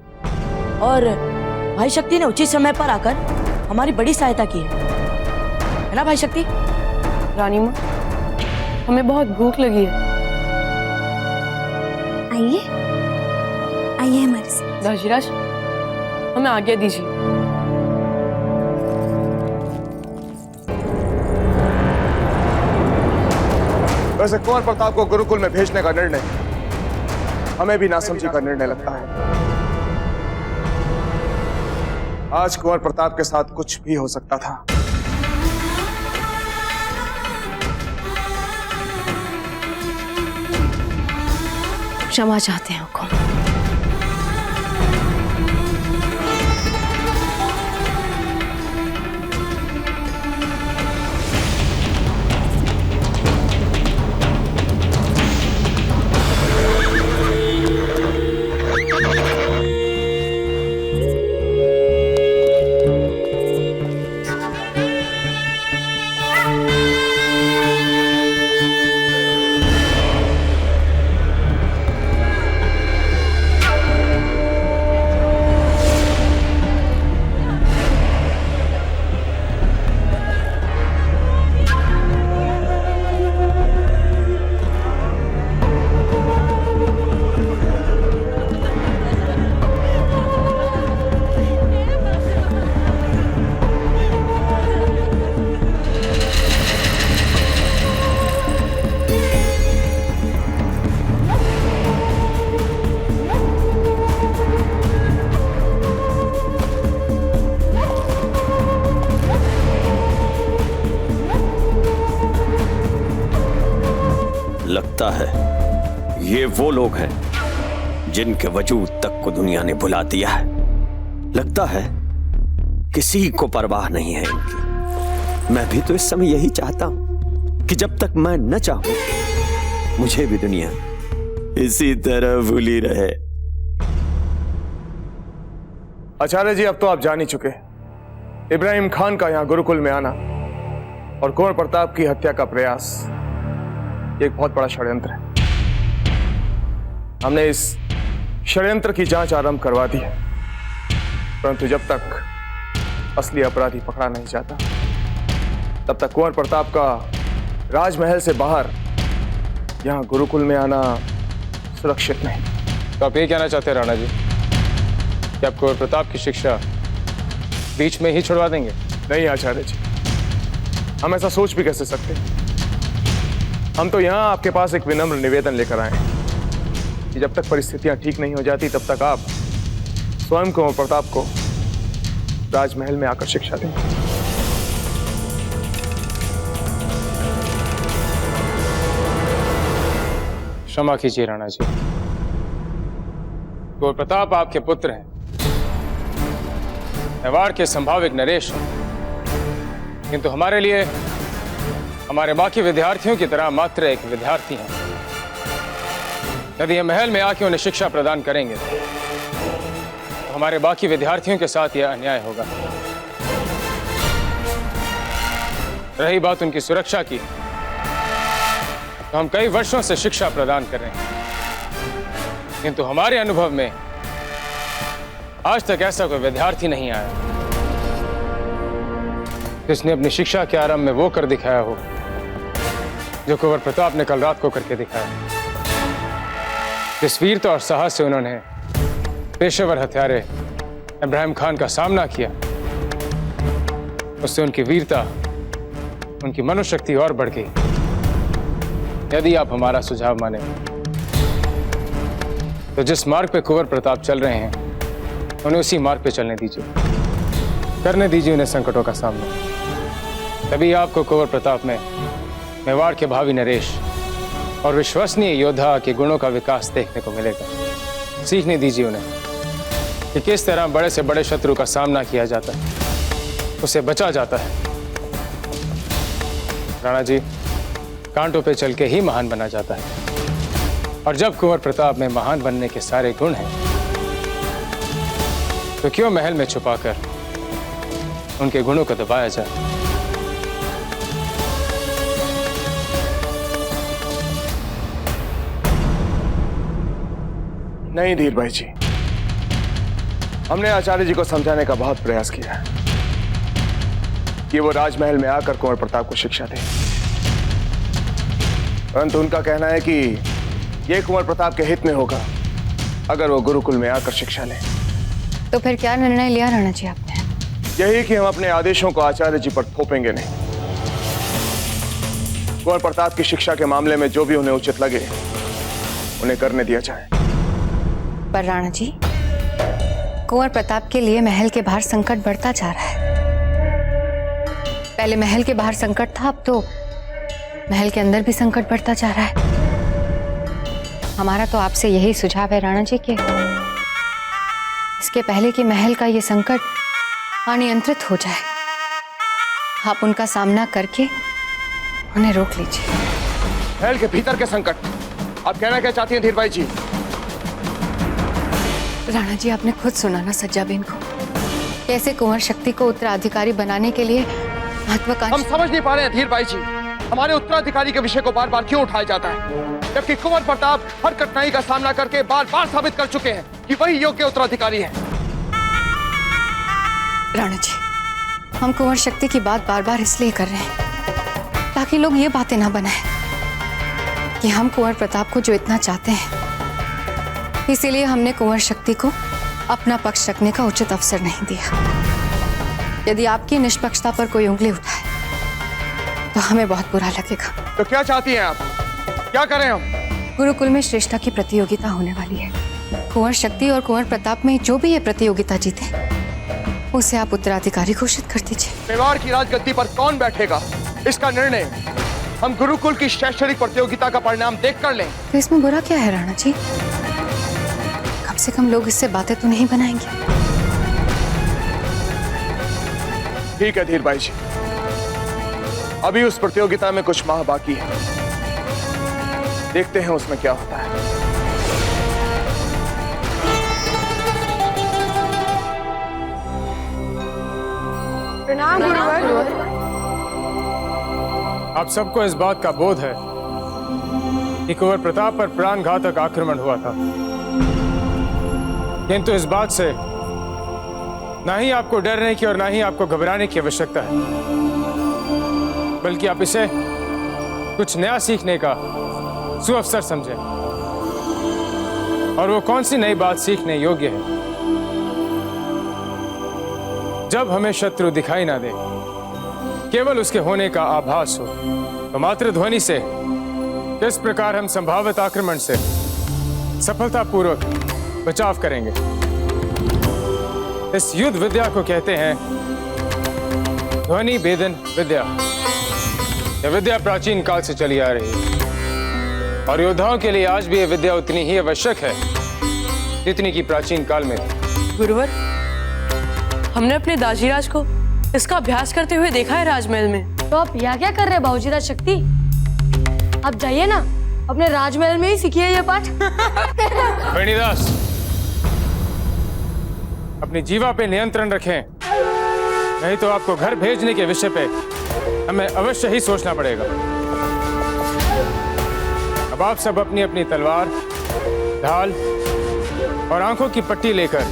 और भाई शक्ति ने उचित समय पर आकर हमारी बड़ी सहायता की है ना भाई शक्ति? रानी माँ, हमें बहुत भूख लगी है। आइए आइए हमारे साथ। दाजीराज, हमें आज्ञा दीजिए। वैसे कुंवर प्रताप को गुरुकुल में भेजने का निर्णय हमें भी नासमझी का निर्णय लगता है। आज कुंवर प्रताप के साथ कुछ भी हो सकता था। क्षमा चाहते हैं हुकुम। लगता है ये वो लोग हैं जिनके वजूद तक को दुनिया ने भुला दिया है। लगता है किसी को परवाह नहीं है इनकी। मैं भी तो इस समय यही चाहता हूं कि जब तक मैं न चाहूं मुझे भी दुनिया इसी तरह भूली रहे। आचार्य जी, अब तो आप जान ही चुके, इब्राहिम खान का यहां गुरुकुल में आना और कुंवर प्रताप की हत्या का प्रयास एक बहुत बड़ा षड्यंत्र है। हमने इस षड्यंत्र की जांच आरंभ करवा दी है, परंतु जब तक असली अपराधी पकड़ा नहीं जाता तब तक कुंवर प्रताप का राजमहल से बाहर यहां गुरुकुल में आना सुरक्षित नहीं। तो आप ये कहना चाहते हैं राणा जी कि आप कुंवर प्रताप की शिक्षा बीच में ही छुड़वा देंगे? नहीं आचार्य जी, हम ऐसा सोच भी कैसे सकते। हम तो यहां आपके पास एक विनम्र निवेदन लेकर आए हैं कि जब तक परिस्थितियां ठीक नहीं हो जाती तब तक आप स्वयं कुंवर प्रताप को राजमहल में आकर शिक्षा दें। क्षमा कीजिए राणा जी, कुंवर प्रताप आपके पुत्र हैं, मेवाड़ के संभाविक नरेश हैं, किंतु हमारे लिए हमारे बाकी विद्यार्थियों की तरह मात्र एक विद्यार्थी हैं। यदि ये महल में आके उन्हें शिक्षा प्रदान करेंगे तो हमारे बाकी विद्यार्थियों के साथ यह अन्याय होगा। रही बात उनकी सुरक्षा की, तो हम कई वर्षों से शिक्षा प्रदान कर रहे हैं, किंतु हमारे अनुभव में आज तक ऐसा कोई विद्यार्थी नहीं आया जिसने अपनी शिक्षा के आरंभ में वो कर दिखाया हो जो कुंवर प्रताप ने कल रात को करके दिखाया। जिस वीरता और साहस से उन्होंने पेशेवर हत्यारे इब्राहिम खान का सामना किया, उससे उनकी वीरता, उनकी मनोशक्ति और बढ़ गई। यदि आप हमारा सुझाव माने तो जिस मार्ग पे कुंवर प्रताप चल रहे हैं उन्हें उसी मार्ग पे चलने दीजिए, करने दीजिए उन्हें संकटों का सामना। तभी आपको कुंवर प्रताप में मेवाड़ के भावी नरेश और विश्वसनीय योद्धा के गुणों का विकास देखने को मिलेगा। सीखने दीजिए उन्हें कि किस तरह बड़े से बड़े शत्रु का सामना किया जाता है, उसे बचा जाता है। राणा जी, कांटों पे चल के ही महान बना जाता है, और जब कुंवर प्रताप में महान बनने के सारे गुण हैं तो क्यों महल में छुपाकर उनके गुणों को दबाया जाए? नहीं धीर भाई जी, हमने आचार्य जी को समझाने का बहुत प्रयास किया कि वो राजमहल में आकर कुंवर प्रताप को शिक्षा दे, परंतु उनका कहना है कि यह कुंवर प्रताप के हित में होगा अगर वो गुरुकुल में आकर शिक्षा ले। तो फिर क्या निर्णय लिया राणा जी आपने? यही कि हम अपने आदेशों को आचार्य जी पर थोपेंगे नहीं। कुंवर प्रताप की शिक्षा के मामले में जो भी उन्हें उचित लगे उन्हें करने दिया जाए। पर राणा जी, कुंवर प्रताप के लिए महल के बाहर संकट बढ़ता जा रहा है। पहले महल के बाहर संकट था, अब तो महल के अंदर भी संकट बढ़ता जा रहा है। हमारा तो आपसे यही सुझाव है राणा जी कि इसके पहले कि महल का ये संकट अनियंत्रित हो जाए, आप उनका सामना करके उन्हें रोक लीजिए। महल के भीतर के संकट आप कहना क्या चाहती हैं धीर भाई जी? राणा जी, आपने खुद सुना ना सज्जाबेन को, कैसे कुंवर शक्ति को उत्तराधिकारी बनाने के लिए महत्वाकांक्षी। हम समझ नहीं पा रहे हैं धीर भाई जी, हमारे उत्तराधिकारी के विषय को बार बार क्यों उठाया जाता है, जबकि कुंवर प्रताप हर कठिनाई का सामना करके बार बार साबित कर चुके हैं कि वही योग्य उत्तराधिकारी हैं। राणा जी, हम कुंवर शक्ति की बात बार बार इसलिए कर रहे हैं ताकि लोग ये बातें ना बनाएं कि हम कुंवर प्रताप को जो इतना चाहते हैं, इसीलिए हमने कुंवर शक्ति को अपना पक्ष रखने का उचित अवसर नहीं दिया। यदि आपकी निष्पक्षता पर कोई उंगली उठाए तो हमें बहुत बुरा लगेगा। तो क्या चाहती हैं आप, क्या करें हम? गुरुकुल में श्रेष्ठता की प्रतियोगिता होने वाली है। कुंवर शक्ति और कुंवर प्रताप में जो भी ये प्रतियोगिता जीते उसे आप उत्तराधिकारी घोषित कर दीजिए। मेवाड़ की राजगद्दी पर कौन बैठेगा, इसका निर्णय हम गुरुकुल की शैक्षणिक प्रतियोगिता का परिणाम देख कर लें। तो इसमें बुरा क्या है राणा जी? कम से कम लोग इससे बातें तो नहीं बनाएंगे। ठीक है धीर भाई जी, अभी उस प्रतियोगिता में कुछ माह बाकी है, देखते हैं उसमें क्या होता है। प्रणाम गुरुवर। आप सबको इस बात का बोध है कि कुंवर प्रताप पर प्राणघातक आक्रमण हुआ था, किंतु इस बात से ना ही आपको डरने की और ना ही आपको घबराने की आवश्यकता है, बल्कि आप इसे कुछ नया सीखने का सुअवसर समझें। और वो कौन सी नई बात सीखने योग्य है? जब हमें शत्रु दिखाई ना दे, केवल उसके होने का आभास हो, तो मात्र ध्वनि से किस प्रकार हम संभावित आक्रमण से सफलतापूर्वक बचाव करेंगे। इस युद्ध विद्या को कहते हैं ध्वनि भेदन विद्या। यह विद्या प्राचीन काल से चली आ रही है और योद्धाओं के लिए आज भी यह विद्या उतनी ही आवश्यक है जितनी की प्राचीन काल में थी। गुरुवर, हमने अपने दाजीराज को इसका अभ्यास करते हुए देखा है राजमहल में। तो आप यहाँ क्या कर रहे हैं बाबूजीराज शक्ति? आप जाइए ना, अपने राजमहल में ही सीखिए ये पाठ। वेणीदास, अपनी जीवा पे नियंत्रण रखें, नहीं तो आपको घर भेजने के विषय पे हमें अवश्य ही सोचना पड़ेगा। अब आप सब अपनी अपनी तलवार, ढाल और आंखों की पट्टी लेकर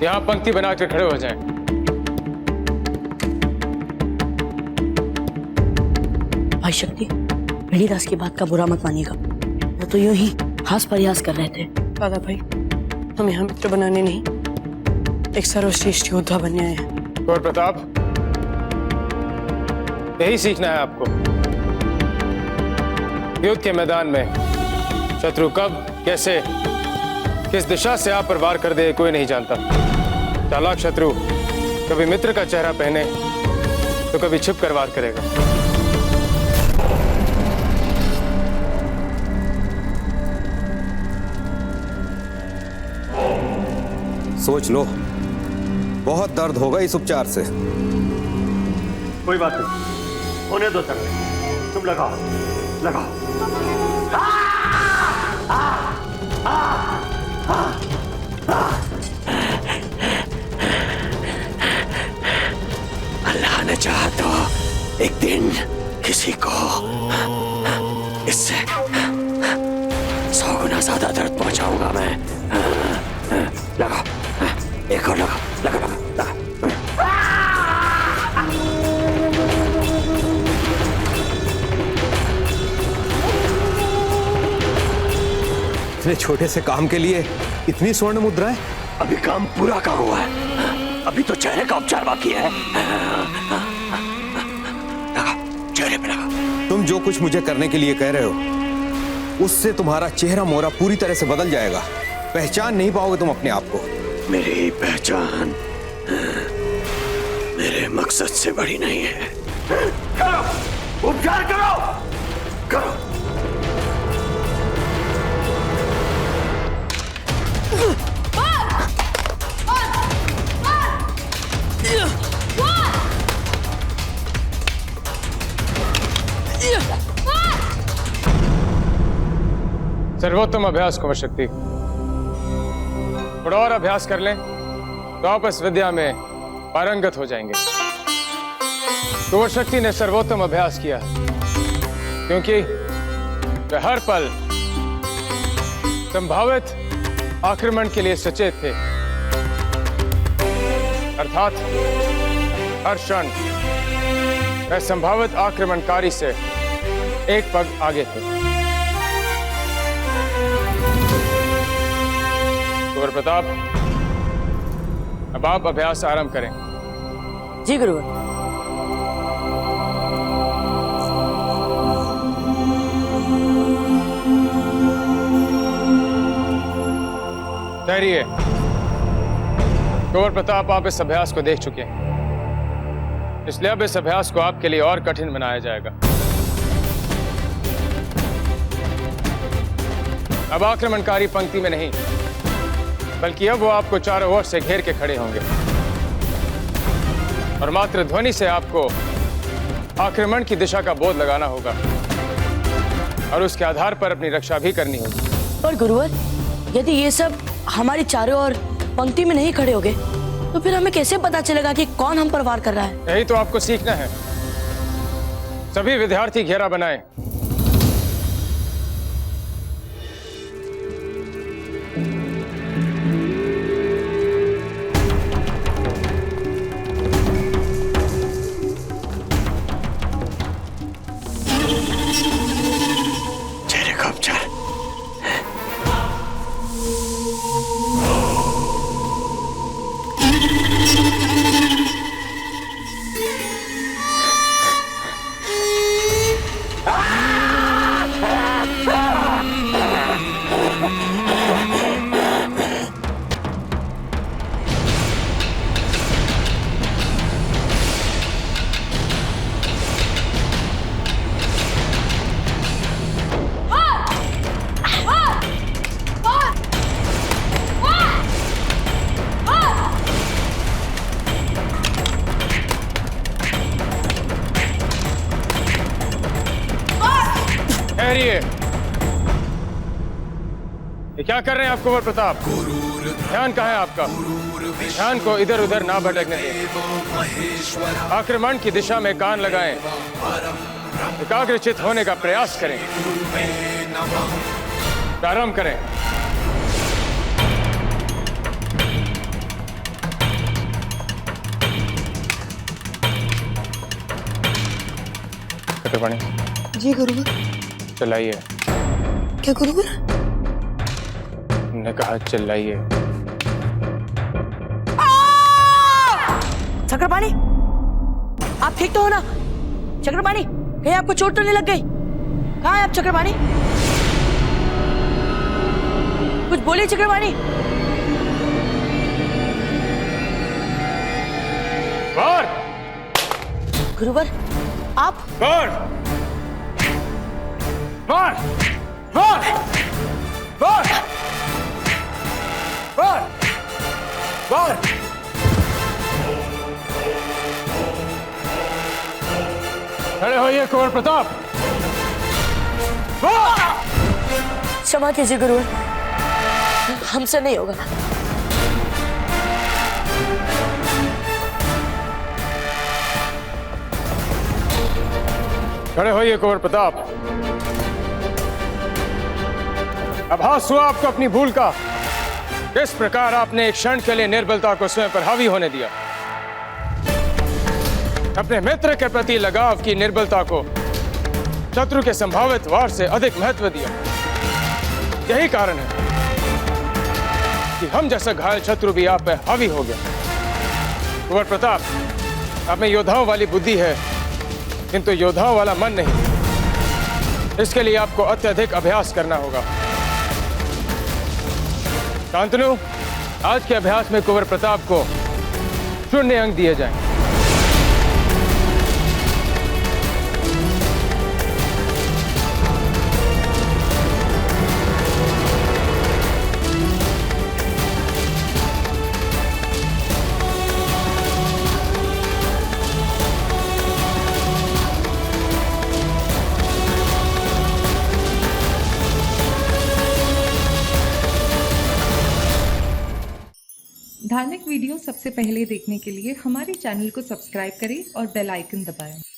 यहाँ पंक्ति बनाकर खड़े हो जाएं। भाई शक्ति, वेणीदास की बात का बुरा मत मानिएगा, वो तो यूं ही हास प्रयास कर रहे थे। दादा भाई, हम यहाँ मित्र बनाने नहीं, एक सर्वश्रेष्ठ योद्धा बनने आए हैं। कुंवर प्रताप, यही सीखना है आपको। युद्ध के मैदान में शत्रु कब, कैसे, किस दिशा से आप पर वार कर दे कोई नहीं जानता। चालाक शत्रु कभी मित्र का चेहरा पहने तो कभी छिप कर वार करेगा। सोच लो, बहुत दर्द होगा इस उपचार से। कोई बात नहीं, होने दो सर, तुम लगाओ लगाओ। अल्लाह ने चाहा तो एक दिन किसी को इससे 100 गुना ज्यादा दर्द पहुंचाऊंगा मैं। लगा, एक और लगा, लगा लगा लगा। इतने छोटे से काम के लिए इतनी स्वर्ण मुद्राएं? अभी काम पूरा का हुआ है, अभी तो चेहरे का उपचार बाकी है। लगा, चेहरे पे लगा। तुम जो कुछ मुझे करने के लिए कह रहे हो, उससे तुम्हारा चेहरा मोहरा पूरी तरह से बदल जाएगा। पहचान नहीं पाओगे तुम अपने आप को। मेरी पहचान मेरे मकसद से बड़ी नहीं है। करो, उपचार करो, करो। सर्वोत्तम अभ्यास कुंवर शक्ति, थोड़ा और अभ्यास कर लें तो आप इस विद्या में पारंगत हो जाएंगे। कुंवर शक्ति ने सर्वोत्तम अभ्यास किया क्योंकि वे हर पल संभावित आक्रमण के लिए सचेत थे, अर्थात हर क्षण वे संभावित आक्रमणकारी से एक पग आगे थे। कुंवर प्रताप, अब आप अभ्यास आरंभ करें। जी गुरुवर। ठहरिए। कुंवर प्रताप, आप इस अभ्यास को देख चुके हैं, इसलिए अब इस अभ्यास को आपके लिए और कठिन बनाया जाएगा। अब आक्रमणकारी पंक्ति में नहीं, बल्कि अब वो आपको चारों ओर से घेर के खड़े होंगे और मात्र ध्वनि से आपको आक्रमण की दिशा का बोध लगाना होगा और उसके आधार पर अपनी रक्षा भी करनी होगी। पर गुरुवर, यदि ये सब हमारी चारों ओर पंक्ति में नहीं खड़े होंगे तो फिर हमें कैसे पता चलेगा कि कौन हम पर वार कर रहा है? यही तो आपको सीखना है। सभी विद्यार्थी घेरा बनाएं। चेहरे का उपचार। ठहरिए। ये क्या कर रहे हैं आप कुंवर प्रताप? ध्यान कहाँ है आपका? ध्यान को इधर उधर ना भटकने दें। आक्रमण की दिशा में कान लगाएं। एकाग्रचित होने का प्रयास करें। प्रारंभ करें। कटोपानी जी गुरुवर। चलाइए। क्या गुरुवर? ने कहा चिल्लाइए। चक्रपाणी, आप ठीक तो हो ना? चक्रपाणी, कहीं आपको चोट तो नहीं लग गई? कहाँ है आप चक्रपाणी? कुछ बोलिए चक्रपाणी। वार! गुरुवर, आप? वार! वार! वार! वार! वार! वार! खड़े होइए कुंवर प्रताप। क्षमा कीजिए गुरुवर, हमसे नहीं होगा। खड़े होइए कुंवर प्रताप। आभास हुआ आपको अपनी भूल का। किस प्रकार आपने एक क्षण के लिए निर्बलता को स्वयं पर हावी होने दिया। अपने मित्र के प्रति लगाव की निर्बलता को शत्रु के संभावित वार से अधिक महत्व दिया। यही कारण है कि हम जैसा घायल शत्रु भी आप पे हावी हो गया। कुंवर प्रताप, आप में योद्धाओं वाली बुद्धि है, किंतु योद्धाओं वाला मन नहीं। इसके लिए आपको अत्यधिक अभ्यास करना होगा। शांतनु, आज के अभ्यास में कुंवर प्रताप को 0 अंक दिए जाएं। धार्मिक वीडियो सबसे पहले देखने के लिए हमारे चैनल को सब्सक्राइब करें और बेल आइकन दबाएं।